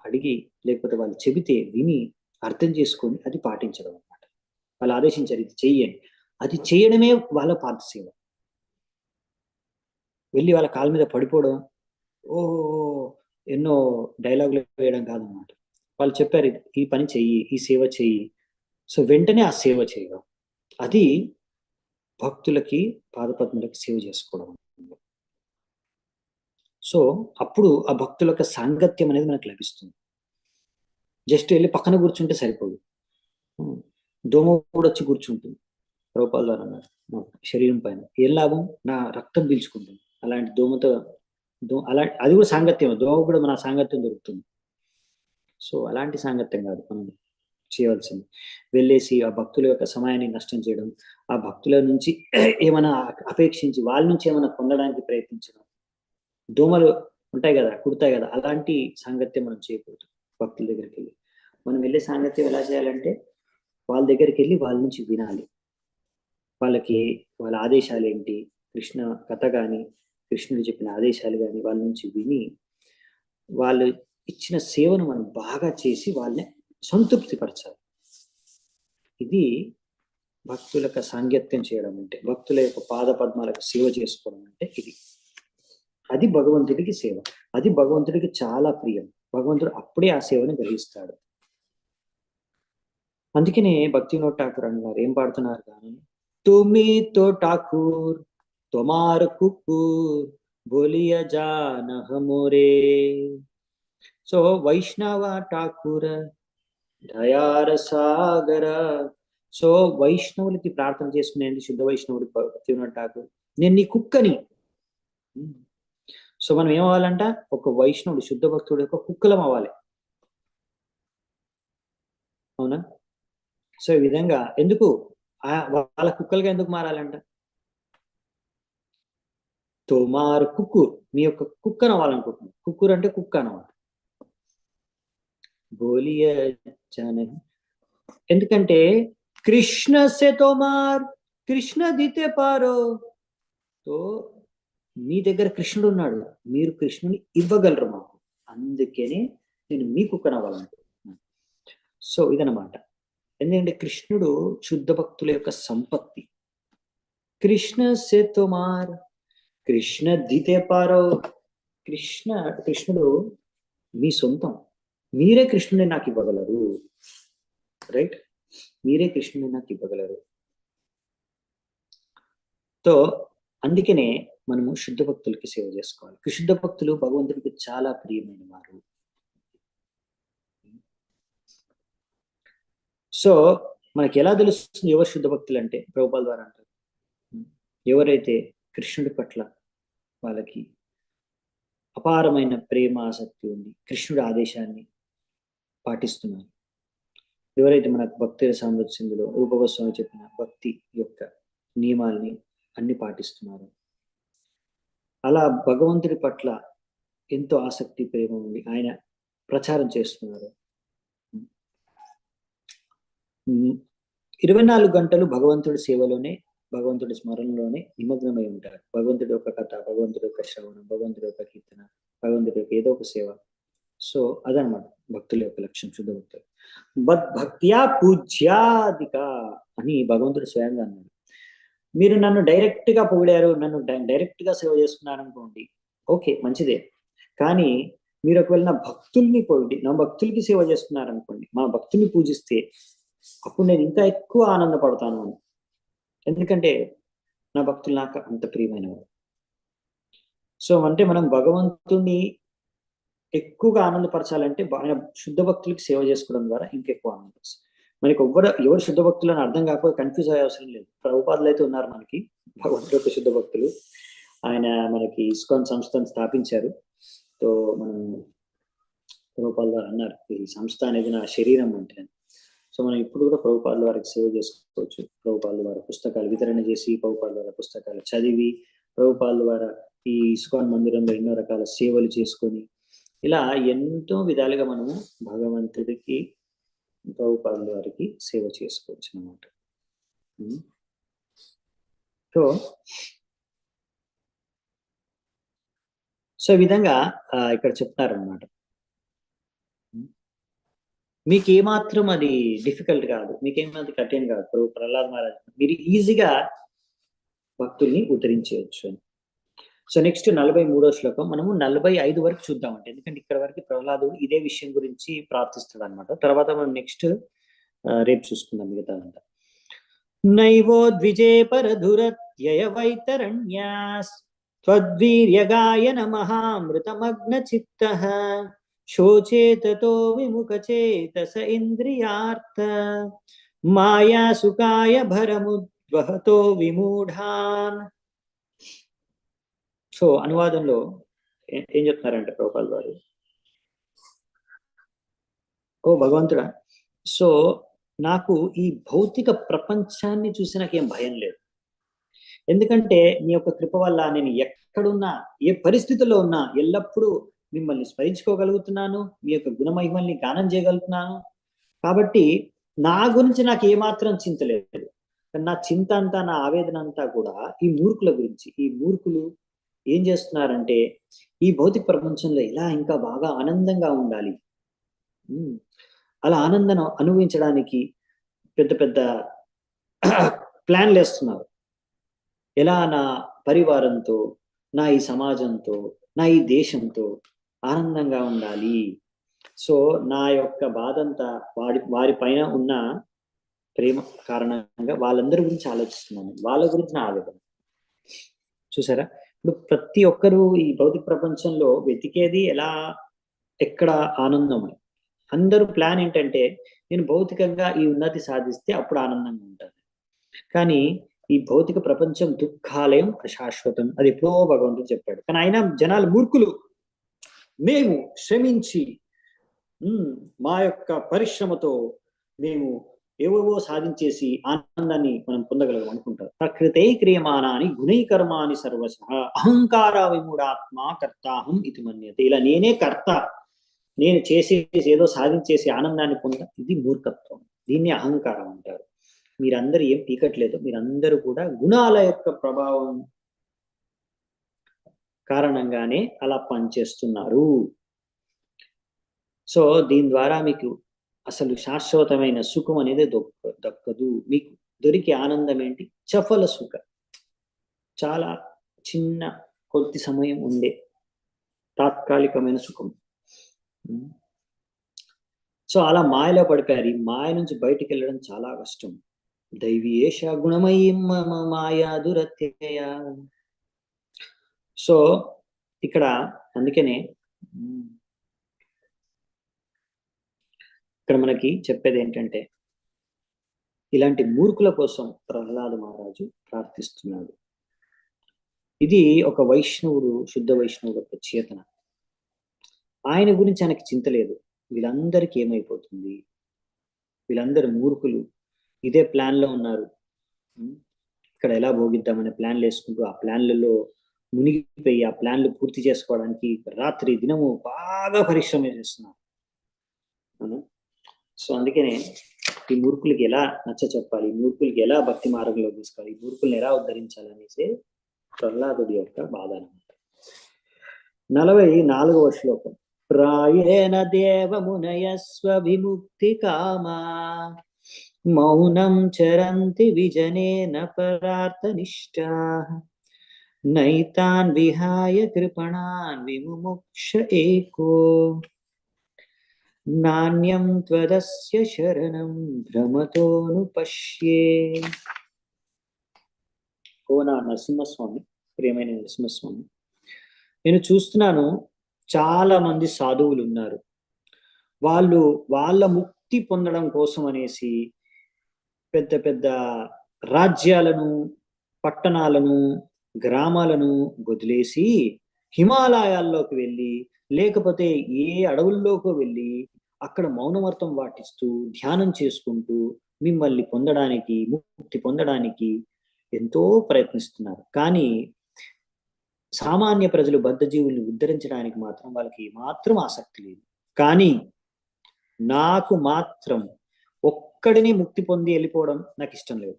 అడిగి, లేకపోతే వాళ్ళు చెబితే విని అర్థం చేసుకొని అది పాటించడం అనమాట. వాళ్ళు ఆదేశించారు ఇది చెయ్యండి, అది చేయడమే వాళ్ళ పాదసేవ. వెళ్ళి వాళ్ళ కాళ్ళ మీద పడిపోవడం, ఎన్నో డైలాగులు వేయడం కాదనమాట. వాళ్ళు చెప్పారు ఈ పని చెయ్యి, ఈ సేవ చెయ్యి, సో వెంటనే ఆ సేవ చేయడం. అది భక్తులకి పాదపద్మలకి సేవ చేసుకోవడం. సో అప్పుడు ఆ భక్తుల యొక్క సాంగత్యం అనేది మనకు లభిస్తుంది. జస్ట్ వెళ్ళి పక్కన కూర్చుంటే సరిపోదు. దోమ కూడా వచ్చి కూర్చుంటుంది. రూపాల ద్వారా అన్నారు శరీరం పైన, ఏం లాభం? నా రక్తం పీల్చుకుంటుంది. అలాంటి దోమతో అది కూడా సాంగత్యం. దోమ కూడా మన సాంగత్యం దొరుకుతుంది. సో అలాంటి సాంగత్యం కాదు మనం చేయవలసింది. వెళ్ళేసి ఆ భక్తుల యొక్క సమయాన్ని నష్టం చేయడం, ఆ భక్తుల నుంచి ఏమైనా అపేక్షించి వాళ్ళ నుంచి ఏమైనా పొందడానికి ప్రయత్నించడం, దోమలు ఉంటాయి కదా, కుడతాయి కదా, అలాంటి సాంగత్యం మనం చేయకూడదు. భక్తుల దగ్గరికి వెళ్ళి మనం వెళ్ళే సాంగత్యం ఎలా చేయాలంటే, వాళ్ళ దగ్గరికి వెళ్ళి వాళ్ళ నుంచి వినాలి. వాళ్ళ ఆదేశాలు ఏంటి, కృష్ణ కథ కానీ కృష్ణుడు చెప్పిన ఆదేశాలు కానీ వాళ్ళ నుంచి విని వాళ్ళు ఇచ్చిన సేవను మనం బాగా చేసి వాళ్ళని సంతృప్తిపరచాలి. ఇది భక్తులకు సాంగత్యం చేయడం అంటే, భక్తుల యొక్క పాద పద్మాలకు సేవ చేసుకోవడం అంటే ఇది. అది భగవంతుడికి సేవ. అది భగవంతుడికి చాలా ప్రియం. భగవంతుడు అప్పుడే ఆ సేవను గ్రహిస్తాడు. అందుకనే భక్తివినోద్ ఠాకూర్ అన్నారు, ఏం పాడుతున్నారు కానీ, తుమి తో ఠాకూర్ తొమార్ కుకూర్ బోలియ జాన హమోరే. సో వైష్ణవ ఠాకూర దయార సాగర. సో వైష్ణవులకి ప్రార్థన చేసుకునేది శుద్ధ వైష్ణవుడి భక్తివినోద్ ఠాకూర్, నేను నీ కుక్కని. సో మనం ఏమవ్వాలంట? ఒక వైష్ణవుడు శుద్ధ భక్తుడు యొక్క కుక్కలం అవ్వాలి. అవునా? సో ఈ విధంగా ఎందుకు వాళ్ళ కుక్కలుగా ఎందుకు మారాలంట? తోమార్ కుక్కూర్, మీ యొక్క కుక్కను అవ్వాలనుకుంటున్నాను. కుక్కూర్ అంటే కుక్క అన్నమాట. బోలియ జాన, ఎందుకంటే కృష్ణ సే తోమార్ కృష్ణ దితే పారో. తో మీ దగ్గర కృష్ణుడు ఉన్నాడు, మీరు కృష్ణుని ఇవ్వగలరు మాకు, అందుకనే నేను మీ కుక్కను అవ్వాలనుకుంటున్నాను. సో ఇదనమాట. ఎందుకంటే కృష్ణుడు శుద్ధ భక్తుల యొక్క సంపత్తి. కృష్ణ సే తోమార్ కృష్ణ దితే పారో. కృష్ణుడు మీ సొంతం, మీరే కృష్ణుని నాకు ఇవ్వగలరు, రైట్? మీరే కృష్ణుని నాకు ఇవ్వగలరు. తో అందుకనే మనము శుద్ధ భక్తులకి సేవ చేసుకోవాలి. శుద్ధ భక్తులు భగవంతుడికి చాలా ప్రియమైన వారు. సో మనకి ఎలా తెలుస్తుంది ఎవరు శుద్ధ భక్తులు అంటే? ప్రభుపాల్ ద్వారా అంటారు, ఎవరైతే కృష్ణుడి పట్ల వాళ్ళకి అపారమైన ప్రేమ ఆసక్తి ఉంది, కృష్ణుడి ఆదేశాన్ని పాటిస్తున్నారు, ఎవరైతే మనకు భక్తి సామృత సింధులో రూపగోస్వామి చెప్పిన భక్తి యొక్క నియమాల్ని అన్ని పాటిస్తున్నారు, అలా భగవంతుడి పట్ల ఎంతో ఆసక్తి ప్రేమ ఉంది, ఆయన ప్రచారం చేస్తున్నారు, 24 గంటలు భగవంతుడి సేవలోనే, భగవంతుడి స్మరణలోనే నిమగ్నమై ఉంటారు. భగవంతుడి యొక్క కథ, భగవంతుడి యొక్క శ్రవణం, భగవంతుడి యొక్క కీర్తన, భగవంతుడి యొక్క ఏదో ఒక సేవ. సో అదనమాట భక్తుల యొక్క లక్ష్యం, శుద్ధ భక్తులు. భక్త్యా పూజ్యాదిక అని భగవంతుడు స్వయంగా అన్నాడు. మీరు నన్ను డైరెక్ట్ గా పొగిడారు, నన్ను డైరెక్ట్ గా సేవ చేస్తున్నారు అనుకోండి, ఓకే మంచిదే. కానీ మీరు ఒకవేళ నా భక్తుల్ని పొగిడి, నా భక్తులకి సేవ చేస్తున్నారు అనుకోండి, మా భక్తుల్ని పూజిస్తే అప్పుడు నేను ఇంకా ఎక్కువ ఆనందపడతాను అని. ఎందుకంటే నా భక్తులు నాకు అంత ప్రియమైన వారు. సో అంటే మనం భగవంతుని ఎక్కువగా ఆనందపరచాలంటే ఆయన శుద్ధ భక్తులకి సేవ చేసుకోవడం ద్వారా ఇంకెక్కువ ఆనందపరుస్తాం. మనకి ఎవరు శుద్ధ భక్తులు అని అర్థం కాకపోతే కన్ఫ్యూజ్ అయ్యే అవసరం లేదు. ప్రభుపాదులు అయితే ఉన్నారు మనకి, భగవంతుడి యొక్క శుద్ధ భక్తులు. ఆయన మనకి ఇస్కాన్ సంస్థను స్థాపించారు. సో మనం ప్రభుపాదుల వారు అన్నారు, ఈ సంస్థ అనేది నా శరీరం అంటే. సో మనం ఇప్పుడు కూడా ప్రభుపాదుల వారికి సేవ చేసుకోవచ్చు. ప్రభుపాదుల వారి పుస్తకాలు వితరణ చేసి, ప్రభుపాదుల వారి పుస్తకాలు చదివి, ప్రభుపాదుల వారి ఈ ఇస్కాన్ మందిరంలో ఎన్నో రకాల సేవలు చేసుకొని, ఇలా ఎంతో విధాలుగా మనము భగవంతుడికి, ప్రభుపాదుల వారికి సేవ చేసుకోవచ్చు అన్నమాట. సో ఈ విధంగా ఇక్కడ చెప్తారనమాట. మీకు ఏమాత్రం అది డిఫికల్ట్ కాదు, మీకేమాత్రం కఠినం కాదు. ప్రభు ప్రహ్లాద్ మహారాజ్ మీరు ఈజీగా భక్తుల్ని ఉద్ధరించవచ్చు అని. సో నెక్స్ట్ 43వ శ్లోకం మనము 45 వరకు చూద్దామంటే, ఎందుకంటే ఇక్కడ వరకు ప్రహ్లాదుడు ఇదే విషయం గురించి ప్రార్థిస్తాడు అనమాట. తర్వాత మనం నెక్స్ట్ రేపు చూసుకుందాం మిగతాదంతా. నైవో ద్విజే పరధురత్యయ వైతరణ్యాస్ త్వద్వీర్యగాయన మహామృతమగ్న చిత్తః శోచేతతో విముఖచేతస ఇంద్రియార్థ మాయా సుఖాయ భరముద్వహతో విమూఢాన్. సో అనువాదంలో ఏం చెప్తున్నారంటే ప్రభుపాల్ వారు, ఓ భగవంతుడా, సో నాకు ఈ భౌతిక ప్రపంచాన్ని చూసి నాకేం భయం లేదు. ఎందుకంటే నీ యొక్క కృప వల్ల నేను ఎక్కడున్నా, ఏ పరిస్థితుల్లో ఉన్నా ఎల్లప్పుడూ మిమ్మల్ని స్మరించుకోగలుగుతున్నాను, మీ యొక్క గుణమహిమల్ని గానం చేయగలుగుతున్నాను. కాబట్టి నా గురించి నాకు ఏమాత్రం చింత లేదు. నా చింత అంతా, నా ఆవేదన అంతా కూడా ఈ మూర్ఖుల గురించి. ఈ మూర్ఖులు ఏం చేస్తున్నారంటే ఈ భౌతిక ప్రపంచంలో ఇలా ఇంకా బాగా ఆనందంగా ఉండాలి, అలా ఆనందం అనుభవించడానికి పెద్ద పెద్ద ప్లాన్లు వేస్తున్నారు. ఎలా నా పరివారంతో, నా ఈ సమాజంతో, నా ఈ దేశంతో ఆనందంగా ఉండాలి. సో నా యొక్క బాధంతా వారి పైన ఉన్న ప్రేమ కారణంగా వాళ్ళందరి గురించి ఆలోచిస్తున్నాను, వాళ్ళ గురించి నా ఆవేదన. చూసారా, ఇప్పుడు ప్రతి ఒక్కరూ ఈ భౌతిక ప్రపంచంలో వెతికేది ఎలా, ఎక్కడ ఆనందం. అందరూ ప్లాన్ ఏంటంటే నేను భౌతికంగా ఈ ఉన్నతి సాధిస్తే అప్పుడు ఆనందంగా ఉంటాను. కానీ ఈ భౌతిక ప్రపంచం దుఃఖాలయం అశాశ్వతం, అది ఎప్పుడో భగవంతుడు చెప్పాడు. కానీ అయినా జనాలు మూర్ఖులు. మేము శ్రమించి మా యొక్క పరిశ్రమతో మేము ఏవేవో సాధించేసి ఆనందాన్ని మనం పొందగలం అనుకుంటారు. ప్రకృతే క్రియమానాని గుణైకర్మాని సర్వశ అహంకార విమూఢాత్మ కర్తాహం ఇది మన్యతే. ఇలా నేనే కర్త, నేను చేసేసి ఏదో సాధించేసి ఆనందాన్ని పొంద, ఇది మూర్ఖత్వం. దీన్ని అహంకారం అంటారు. మీరందరూ ఏం పీకట్లేదు, మీరందరూ కూడా గుణాల యొక్క ప్రభావం కారణంగానే అలా పనిచేస్తున్నారు. సో దీని ద్వారా మీకు అసలు శాశ్వతమైన సుఖం అనేది దక్కదు. మీకు దొరికే ఆనందం ఏంటి? చఫల సుఖ, చాలా చిన్న కొద్ది సమయం ఉండే, తాత్కాలికమైన సుఖం. సో అలా మాయలో పడిపోయారు. ఈ మాయ నుంచి బయటికి వెళ్ళడం చాలా కష్టం. దైవీయేష గుణమయీ మమ మాయా దురత్యయ. సో ఇక్కడ అందుకనే ఇక్కడ మనకి చెప్పేది ఏంటంటే, ఇలాంటి మూర్ఖుల కోసం ప్రహ్లాద మహారాజు ప్రార్థిస్తున్నాడు. ఇది ఒక వైష్ణవుడు, శుద్ధ వైష్ణవుడు యొక్క చేతన. ఆయన గురించి ఆయనకి చింత లేదు. వీళ్ళందరికీ ఏమైపోతుంది, వీళ్ళందరూ మూర్ఖులు, ఇదే ప్లాన్లో ఉన్నారు. ఇక్కడ ఎలా భోగిద్దామనే ప్లాన్లు వేసుకుంటూ ఆ ప్లాన్లలో మునిగిపోయి ఆ ప్లాన్లు పూర్తి చేసుకోవడానికి రాత్రి దినము బాగా పరిశ్రమ చేస్తున్నారు. సో అందుకనే ఈ మూర్ఖులకి ఎలా నచ్చ చెప్పాలి, ఈ మూర్ఖులకి ఎలా భక్తి మార్గంలో తీసుకోవాలి, ఈ మూర్ఖుల్ని ఎలా ఉద్ధరించాలనేసి ప్రహ్లాదుడి యొక్క బాధ అన్నమాట. 44వ శ్లోకం. ప్రాయేణ దేవమునయస్వవిముక్తి కామా మౌనం చరంతి విజనేన పరార్థనిష్టాః నైతాన్ విహాయ కృపణాన్ విముముక్ష ఏకో నాణ్యం త్వదస్య శరణం భ్రమతోను పశ్యే. ఓ నా నరసింహస్వామి, ప్రియమైన నరసింహస్వామి, నేను చూస్తున్నాను చాలా మంది సాధువులు ఉన్నారు. వాళ్ళు వాళ్ళ ముక్తి పొందడం కోసం అనేసి పెద్ద పెద్ద రాజ్యాలను, పట్టణాలను, గ్రామాలను వదిలేసి హిమాలయాల్లోకి వెళ్ళి, లేకపోతే ఏ అడవుల్లోకి వెళ్ళి అక్కడ మౌనవర్తం వాటిస్తూ ధ్యానం చేసుకుంటూ మిమ్మల్ని పొందడానికి, ముక్తి పొందడానికి ఎంతో ప్రయత్నిస్తున్నారు. కానీ సామాన్య ప్రజలు, బద్ధజీవుల్ని ఉద్ధరించడానికి మాత్రం వాళ్ళకి మాత్రం ఆసక్తి లేదు. కానీ నాకు మాత్రం ఒక్కడిని ముక్తి పొంది వెళ్ళిపోవడం నాకు ఇష్టం లేదు.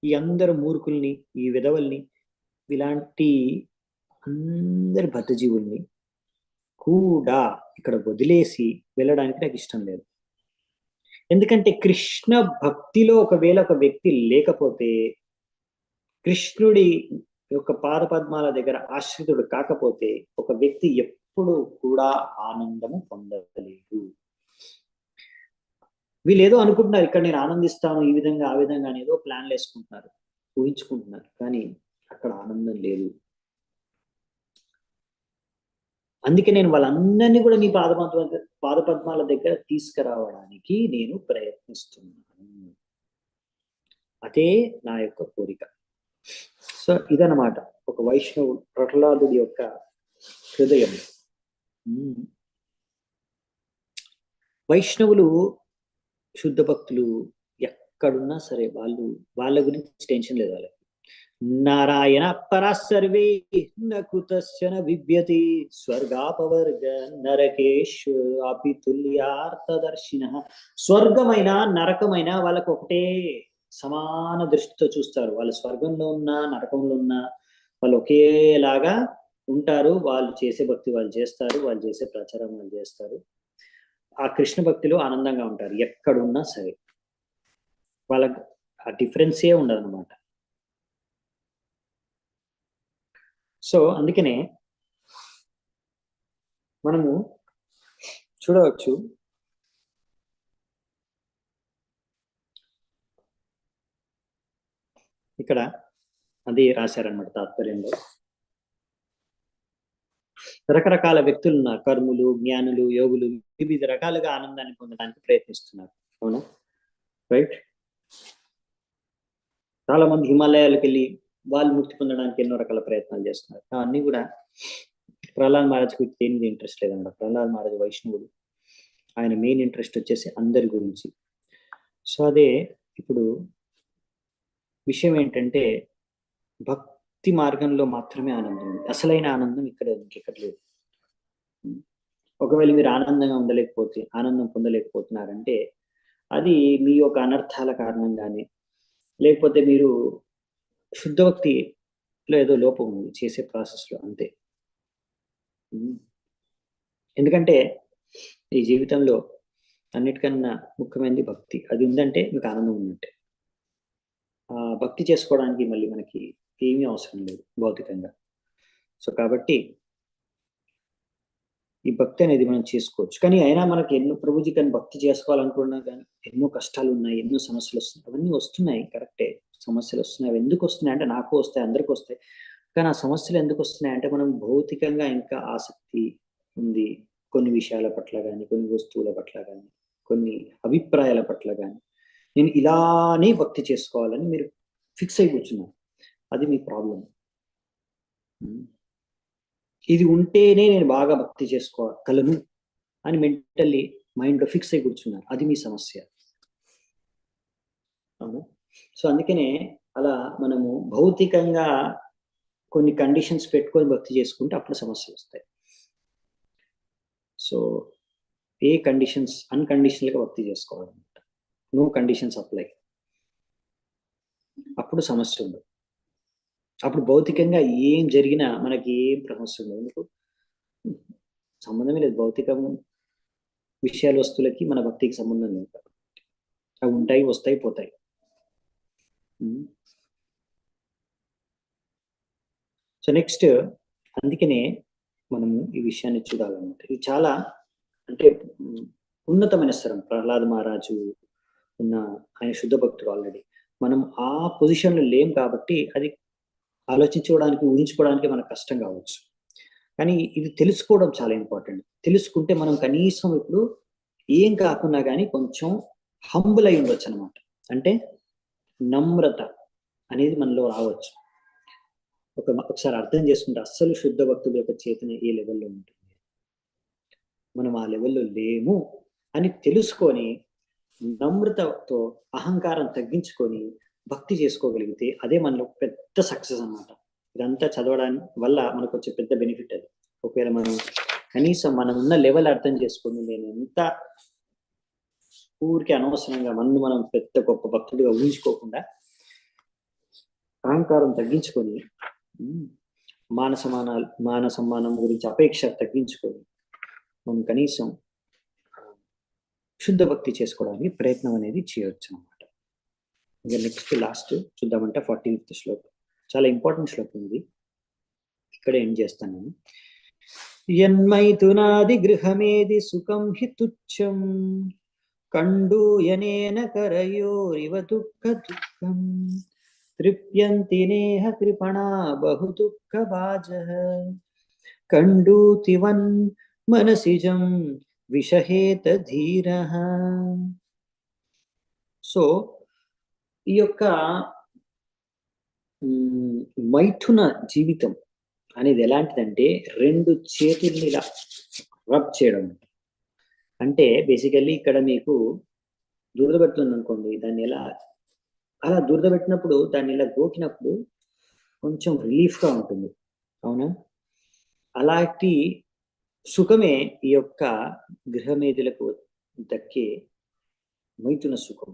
ఈ అందరు మూర్ఖుల్ని, ఈ విధవల్ని, ఇలాంటి అందరి బద్ధజీవుల్ని కూడా ఇక్కడ వదిలేసి వెళ్ళడానికి నాకు ఇష్టం లేదు. ఎందుకంటే కృష్ణ భక్తిలో ఒకవేళ ఒక వ్యక్తి లేకపోతే, కృష్ణుడి యొక్క పాదపద్మాల దగ్గర ఆశ్రితుడు కాకపోతే, ఒక వ్యక్తి ఎప్పుడు కూడా ఆనందము పొందలేదు. వీళ్ళు ఏదో అనుకుంటున్నారు, ఇక్కడ నేను ఆనందిస్తాను ఈ విధంగా ఆ విధంగా ఏదో ప్లాన్లు వేసుకుంటున్నారు, ఊహించుకుంటున్నారు, కానీ అక్కడ ఆనందం లేదు. అందుకే నేను వాళ్ళందరినీ కూడా నీ పాదపద్మాల దగ్గర తీసుకురావడానికి నేను ప్రయత్నిస్తున్నాను. అదే నా యొక్క కోరిక. సో ఇదన్నమాట ఒక వైష్ణవుడు, ప్రహ్లాదుడి యొక్క హృదయం. వైష్ణవులు, శుద్ధ భక్తులు ఎక్కడున్నా సరే వాళ్ళ గురించి టెన్షన్ లేదు వాళ్ళకి. నారాయణ పరాసర్వే నకుతశ్చన విభ్యతి స్వర్గాపవర్గ నరకేశ్వపి తుల్యార్థదర్శిన. స్వర్గమైన నరకమైన వాళ్ళకు ఒకటే సమాన దృష్టితో చూస్తారు. వాళ్ళు స్వర్గంలో ఉన్నా నరకంలో ఉన్నా వాళ్ళు ఒకేలాగా ఉంటారు. వాళ్ళు చేసే భక్తి వాళ్ళు చేస్తారు, వాళ్ళు చేసే ప్రచారం వాళ్ళు చేస్తారు. ఆ కృష్ణ భక్తిలో ఆనందంగా ఉంటారు ఎక్కడున్నా సరే. వాళ్ళకి ఆ డిఫరెన్సే ఉండదు అనమాట. సో అందుకనే మనము చూడవచ్చు, ఇక్కడ అది రాశారనమాట తాత్పర్యంలో. రకరకాల వ్యక్తులు ఉన్నారు, కర్ములు, జ్ఞానులు, యోగులు, వివిధ రకాలుగా ఆనందాన్ని పొందడానికి ప్రయత్నిస్తున్నారు. అవునా, రైట్? చాలా మంది హిమాలయాలకు వెళ్ళి వాళ్ళు ముక్తి పొందడానికి ఎన్నో రకాల ప్రయత్నాలు చేస్తున్నారు. అన్నీ కూడా ప్రహ్లాద్ మహారాజ్కి దేనికి ఇంట్రెస్ట్ లేదన్నమాట. ప్రహ్లాద్ మహారాజ్ వైష్ణవుడు, ఆయన మెయిన్ ఇంట్రెస్ట్ వచ్చేసి అందరి గురించి. సో అదే ఇప్పుడు విషయం ఏంటంటే, భక్తి మార్గంలో మాత్రమే ఆనందం ఉంది. అసలైన ఆనందం ఇంకెక్కడ లేదు. ఒకవేళ మీరు ఆనందంగా ఉండలేకపోతే, ఆనందం పొందలేకపోతున్నారంటే అది మీ యొక్క అనర్థాల కారణంగానే, లేకపోతే మీరు శుద్ధ భక్తిలో ఏదో లోపం ఉంది చేసే ప్రాసెస్లో, అంతే. ఎందుకంటే ఈ జీవితంలో అన్నిటికన్నా ముఖ్యమైనది భక్తి. అది ఉందంటే మీకు ఆనందం ఉన్నట్టే. భక్తి చేసుకోవడానికి మళ్ళీ మనకి ఏమీ అవసరం లేదు భౌతికంగా. సో కాబట్టి ఈ భక్తి అనేది మనం చేసుకోవచ్చు. కానీ అయినా మనకి ఎన్నో ప్రభుజీ కానీ భక్తి చేసుకోవాలనుకున్నా కానీ ఎన్నో కష్టాలు ఉన్నాయి, ఎన్నో సమస్యలు వస్తున్నాయి. అవన్నీ వస్తున్నాయి కరెక్టే. సమస్యలు వస్తున్నాయి. అవి ఎందుకు వస్తున్నాయి అంటే నాకు వస్తాయి, అందరికి వస్తాయి. కానీ ఆ సమస్యలు ఎందుకు వస్తున్నాయి అంటే మనం భౌతికంగా ఇంకా ఆసక్తి ఉంది. కొన్ని విషయాల పట్ల కానీ, కొన్ని వస్తువుల పట్ల కానీ, కొన్ని అభిప్రాయాల పట్ల కానీ, నేను ఇలానే భక్తి చేసుకోవాలని మీరు ఫిక్స్ అయి కూర్చున్నారు. అది మీ ప్రాబ్లం. ఇది ఉంటేనే నేను బాగా భక్తి చేసుకోగలను అని మెంటల్లీ మైండ్లో ఫిక్స్ అయి కూర్చున్నారు. అది మీ సమస్య. అవును. సో అందుకనే అలా మనము భౌతికంగా కొన్ని కండిషన్స్ పెట్టుకొని భక్తి చేసుకుంటే అప్పుడు సమస్యలు వస్తాయి. సో ఏ కండిషన్స్ అన్కండిషనల్గా భక్తి చేసుకోవాలన్నమాట. No conditions apply. అప్పుడు సమస్య ఉండదు. అప్పుడు భౌతికంగా ఏం జరిగినా మనకి ఏం సమస్య ఉండదు. ఎందుకు సంబంధమే లేదు. భౌతికం విషయాలు వస్తువులకి మన భక్తికి సంబంధం లేదు. అవి ఉంటాయి, వస్తాయి, పోతాయి. సో నెక్స్ట్ అందుకనే మనము ఈ విషయాన్ని చూడాలన్నమాట. ఇది చాలా అంటే ఉన్నతమైన స్థరం. ప్రహ్లాద్ మహారాజు ఉన్న ఆయన శుద్ధ భక్తుడు ఆల్రెడీ. మనం ఆ పొజిషన్లో లేం కాబట్టి అది ఆలోచించుకోవడానికి, ఊహించుకోవడానికి మనకు కష్టం కావచ్చు. కానీ ఇది తెలుసుకోవడం చాలా ఇంపార్టెంట్. తెలుసుకుంటే మనం కనీసం ఇప్పుడు ఏం కాకున్నా కానీ కొంచెం హంబుల్ అయి ఉండొచ్చు అనమాట. అంటే నమ్రత అనేది మనలో రావచ్చు. ఒకసారి అర్థం చేసుకుంటే అస్సలు శుద్ధ భక్తుల యొక్క చేతన ఏ లెవెల్లో ఉంటుంది, మనం ఆ లెవెల్లో లేము అని తెలుసుకొని నమ్రతతో అహంకారం తగ్గించుకొని భక్తి చేసుకోగలిగితే అదే మనలో పెద్ద సక్సెస్ అన్నమాట. ఇదంతా చదవడానికి వల్ల మనకు వచ్చే పెద్ద బెనిఫిట్ అది. ఒకవేళ మనం కనీసం మనం ఉన్న లెవెల్ అర్థం చేసుకొని నేను ఎంత ఊరికి అనవసరంగా మనం పెద్ద గొప్ప భక్తుడిగా ఊహించుకోకుండా అహంకారం తగ్గించుకొని మాన సమ్మానం గురించి అపేక్ష తగ్గించుకొని మనం కనీసం శుద్ధ భక్తి చేసుకోవడానికి ప్రయత్నం అనేది చేయవచ్చు అనమాట. ఇంకా నెక్స్ట్ లాస్ట్ చూద్దామంటే 14th శ్లోకం. చాలా ఇంపార్టెంట్ శ్లోకం ఇది. ఇక్కడ ఏం చేస్తాను నేను. యన్మైథునాది గృహమేది సుఖం హి తుచ్చం కండూయనేన కరయోరివ దుఃఖ దుఃఖం తృప్యంతి నేహ కృపణా బహు దుఃఖ భాజః కండూతివన్ మనసిజం విషహేత ధీరః. సో ఈ యొక్క మైథున జీవితం అనేది ఎలాంటిదంటే 2 చేతుల్ని ఇలా రబ్ చేయడం. అంటే బేసికల్లీ ఇక్కడ మీకు దురద పెడుతుంది అనుకోండి, దాన్ని ఎలా అలా దురద పెట్టినప్పుడు దాన్ని ఇలా గోకినప్పుడు కొంచెం రిలీఫ్గా ఉంటుంది. అవునా? అలాంటి సుఖమే ఈ యొక్క గృహమేధులకు దక్కే మైథున సుఖం.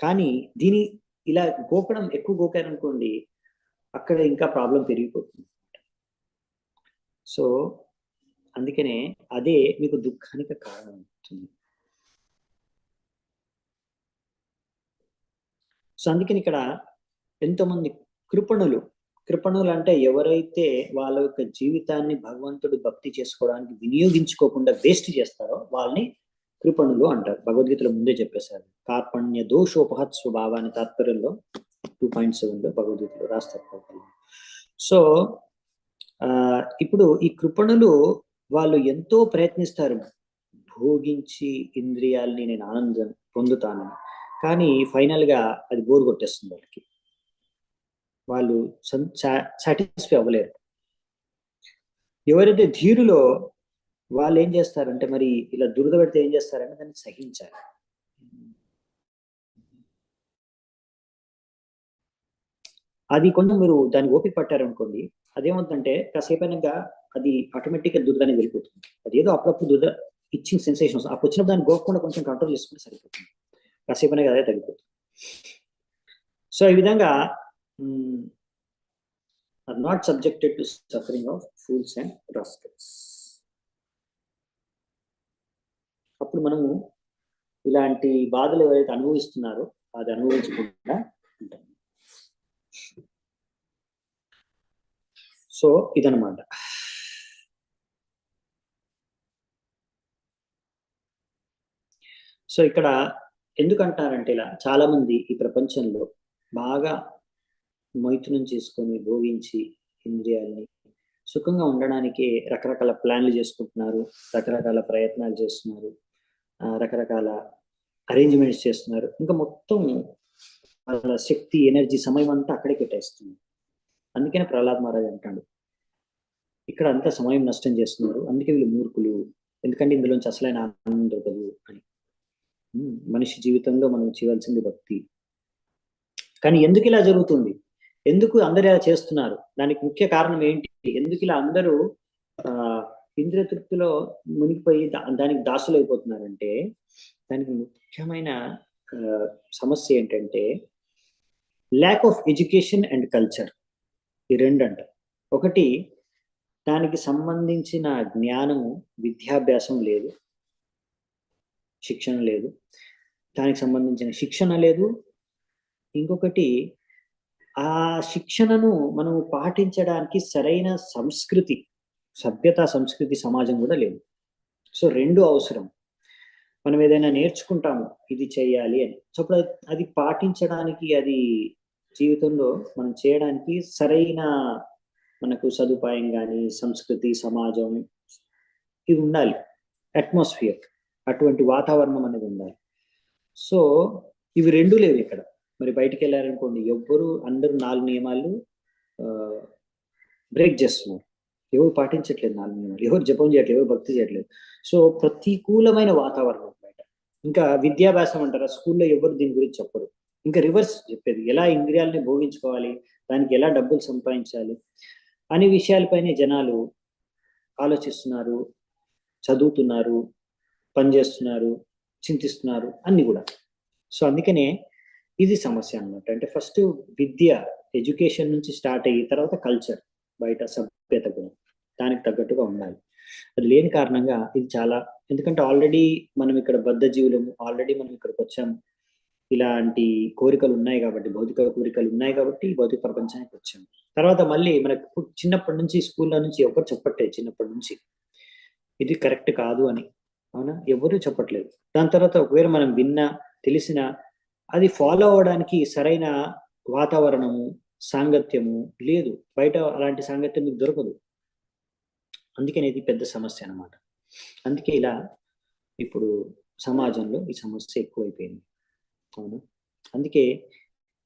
కానీ దీని ఇలా గోకడం ఎక్కువ గోకారనుకోండి, అక్కడ ఇంకా ప్రాబ్లం పెరిగిపోతుంది. సో అందుకనే అదే మీకు దుఃఖానికి కారణం అవుతుంది. సో అందుకని ఇక్కడ ఎంతోమంది కృపణులు అంటే ఎవరైతే వాళ్ళ యొక్క జీవితాన్ని భగవంతుడు భక్తి చేసుకోవడానికి వినియోగించుకోకుండా వేస్ట్ చేస్తారో వాళ్ళని కృపణులు అంటారు. భగవద్గీతలో ముందే చెప్పేశారు. కార్పణ్య దోషోపహత్ స్వభావాన్ని తాత్పర్యంలో 2.7లో భగవద్గీతలో రాస్తారు. సో ఇప్పుడు ఈ కృపణులు వాళ్ళు ఎంతో ప్రయత్నిస్తారు భోగించి ఇంద్రియాలని నేను ఆనందం పొందుతానని. కానీ ఫైనల్గా అది బోర్ కొట్టేస్తుంది వాళ్ళకి. వాళ్ళు సాటిస్ఫై అవ్వలేరు. ఎవరైతే ధీరులో వాళ్ళు ఏం చేస్తారంటే మరి ఇలా దురద పెడితే ఏం చేస్తారంటే దాన్ని సహించాలి. అది కొంచెం మీరు దాన్ని ఓపిక పట్టారనుకోండి, అదేమవుతుందంటే కాసేపైనాక అది ఆటోమేటిక్గా దురదని వెళ్ళిపోతుంది. అది ఏదో అప్పుడప్పుడు దురద ఇచ్చింగ్ సెన్సేషన్స్ అప్పుడు వచ్చినప్పుడు దాన్ని గోకుండా కొంచెం కంట్రోల్ చేసుకుంటే సరిపోతుంది. కాసేపైనా అదే తగ్గిపోతుంది. సో ఈ విధంగా are not subjected to suffering of fools and rascals. అప్పుడు మనము ఇలాంటి బాధలు ఎవరైతే అనుభవిస్తున్నారో అది అనుభవించకుండా ఉంటాం. సో ఇదనమాట. సో ఇక్కడ ఎందుకంటారంటే ఇలా చాలా మంది ఈ ప్రపంచంలో బాగా మైథునం చేసుకొని భోగించి ఇంద్రియాలని సుఖంగా ఉండడానికి రకరకాల ప్లాన్లు చేసుకుంటున్నారు, రకరకాల ప్రయత్నాలు చేస్తున్నారు, రకరకాల అరేంజ్మెంట్స్ చేస్తున్నారు. ఇంకా మొత్తం వాళ్ళ శక్తి, ఎనర్జీ, సమయం అంతా అక్కడే పెట్టేస్తుంది. అందుకనే ప్రహ్లాద్ మహారాజ్ అంటాడు, ఇక్కడ అంతా సమయం నష్టం చేస్తున్నారు, అందుకే వీళ్ళు మూర్ఖులు, ఎందుకంటే ఇందులోంచి అసలైన ఆనందం దొరకదు అని. మనిషి జీవితంలో మనం చేయవలసింది భక్తి. కానీ ఎందుకు ఇలా జరుగుతుంది, ఎందుకు అందరు ఇలా చేస్తున్నారు, దానికి ముఖ్య కారణం ఏంటి, ఎందుకు ఇలా అందరూ ఇంద్రియ తృప్తిలో మునిగిపోయి దానికి దాసులు అయిపోతున్నారంటే దానికి ముఖ్యమైన సమస్య ఏంటంటే lack of education and culture. ఈ రెండు అంట. ఒకటి, దానికి సంబంధించిన జ్ఞానము, విద్యాభ్యాసం లేదు, శిక్షణ లేదు, దానికి సంబంధించిన శిక్షణ లేదు. ఇంకొకటి, ఆ శిక్షణను మనం పాటించడానికి సరైన సంస్కృతి, సభ్యత, సంస్కృతి, సమాజం కూడా లేదు. సో రెండు అవసరం. మనం ఏదైనా నేర్చుకుంటాము ఇది చేయాలి అని, సో అది పాటించడానికి, అది జీవితంలో మనం చేయడానికి సరైన మనకు సదుపాయం కానీ, సంస్కృతి, సమాజం ఇది ఉండాలి, అట్మాస్ఫియర్, అటువంటి వాతావరణం అనేది ఉండాలి. సో ఇవి రెండు లేవు ఇక్కడ. మరి బయటికి వెళ్ళారనుకోండి, ఎవ్వరు, అందరూ 4 నియమాలు బ్రేక్ చేస్తున్నారు, ఎవరు పాటించట్లేదు 4 నియమాలు, ఎవరు జపం చేయట్లేదు, ఎవరు భక్తి చేయట్లేదు. సో ప్రతికూలమైన వాతావరణం బయట. ఇంకా విద్యాభ్యాసం అంటారా, స్కూల్లో ఎవరు దీని గురించి చెప్పరు. ఇంకా రివర్స్ చెప్పేది, ఎలా ఇంద్రియాలని భోగించుకోవాలి, దానికి ఎలా డబ్బులు సంపాదించాలి అనే విషయాలపైనే జనాలు ఆలోచిస్తున్నారు, చదువుతున్నారు, పనిచేస్తున్నారు, చింతిస్తున్నారు, అన్ని కూడా. సో అందుకనే ఇది సమస్య అన్నమాట. అంటే ఫస్ట్ విద్య, ఎడ్యుకేషన్ నుంచి స్టార్ట్ అయ్యి తర్వాత కల్చర్, బయట సభ్యత కూడా దానికి తగ్గట్టుగా ఉండాలి. అది లేని కారణంగా ఇది చాలా, ఎందుకంటే ఆల్రెడీ మనం ఇక్కడ బద్ధ జీవులము, ఆల్రెడీ మనం ఇక్కడికి వచ్చాము, ఇలాంటి కోరికలు ఉన్నాయి కాబట్టి, భౌతిక కోరికలు ఉన్నాయి కాబట్టి భౌతిక ప్రపంచానికి వచ్చాము. తర్వాత మళ్ళీ మనకు చిన్నప్పటి నుంచి స్కూల్లో నుంచి ఎవరు చెప్పట్లేదు, చిన్నప్పటి నుంచి ఇది కరెక్ట్ కాదు అని, అవునా, ఎవరు చెప్పట్లేదు. దాని తర్వాత ఒకవేళ మనం విన్నా, తెలిసినా అది ఫాలో అవడానికి సరైన వాతావరణము, సాంగత్యము లేదు. బయట అలాంటి సాంగత్యం మీకు దొరకదు. అందుకని ఇది పెద్ద సమస్య అన్నమాట. అందుకే ఇలా ఇప్పుడు సమాజంలో ఈ సమస్య ఎక్కువైపోయింది, అవును. అందుకే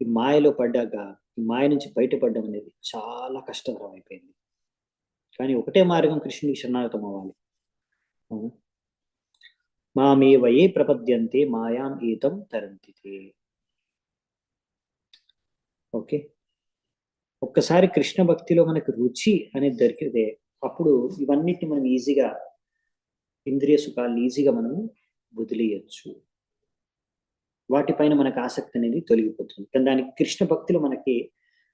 ఈ మాయలో పడ్డాక, ఈ మాయ నుంచి బయటపడడం అనేది చాలా కష్టతరం అయిపోయింది. కానీ ఒకటే మార్గం, కృష్ణుడికి శరణాగతం అవ్వాలి, అవును. మామేవయే ప్రపద్యంతే మాయాం ఏతం తరంతితే. ఓకే, ఒక్కసారి కృష్ణ భక్తిలో మనకు రుచి అనేది దొరికితే అప్పుడు ఇవన్నిటిని మనం ఈజీగా, ఇంద్రియ సుఖాలను ఈజీగా మనము వదిలేయచ్చు, వాటిపైన మనకు ఆసక్తి అనేది తొలగిపోతుంది. కానీ దానికి కృష్ణ భక్తిలో మనకి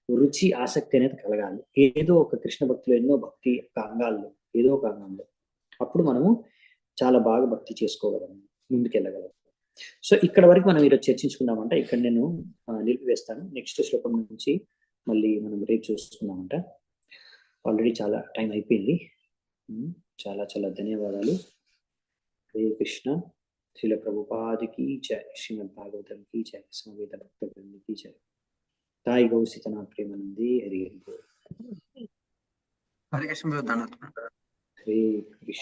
రుచి, ఆసక్తి అనేది కలగాలి. ఏదో ఒక కృష్ణ భక్తిలో, ఎన్నో భక్తి అంగాల్లో ఏదో ఒక అంగంలో, అప్పుడు మనము చాలా బాగా భక్తి చేసుకోగలం, ముందుకెళ్ళగలం. సో ఇక్కడ వరకు మనం ఈరోజు చర్చించుకుందామంట. ఇక్కడ నేను నిలిపివేస్తాను. నెక్స్ట్ శ్లోకం నుంచి మళ్ళీ మనం రేపు చూసుకుందామంట. ఆల్రెడీ చాలా టైం అయిపోయింది. చాలా చాలా ధన్యవాదాలు. హరే కృష్ణ. శ్రీల ప్రభుపాదికి జయ. శ్రీమద్ భాగవతం కీ జయ. సమవేత భక్త బృంద కీ జయ. తాయి గౌ సీతనాథ్ ప్రేమానంది. హరి హరి. హరే కృష్ణ. హరే కృష్ణ.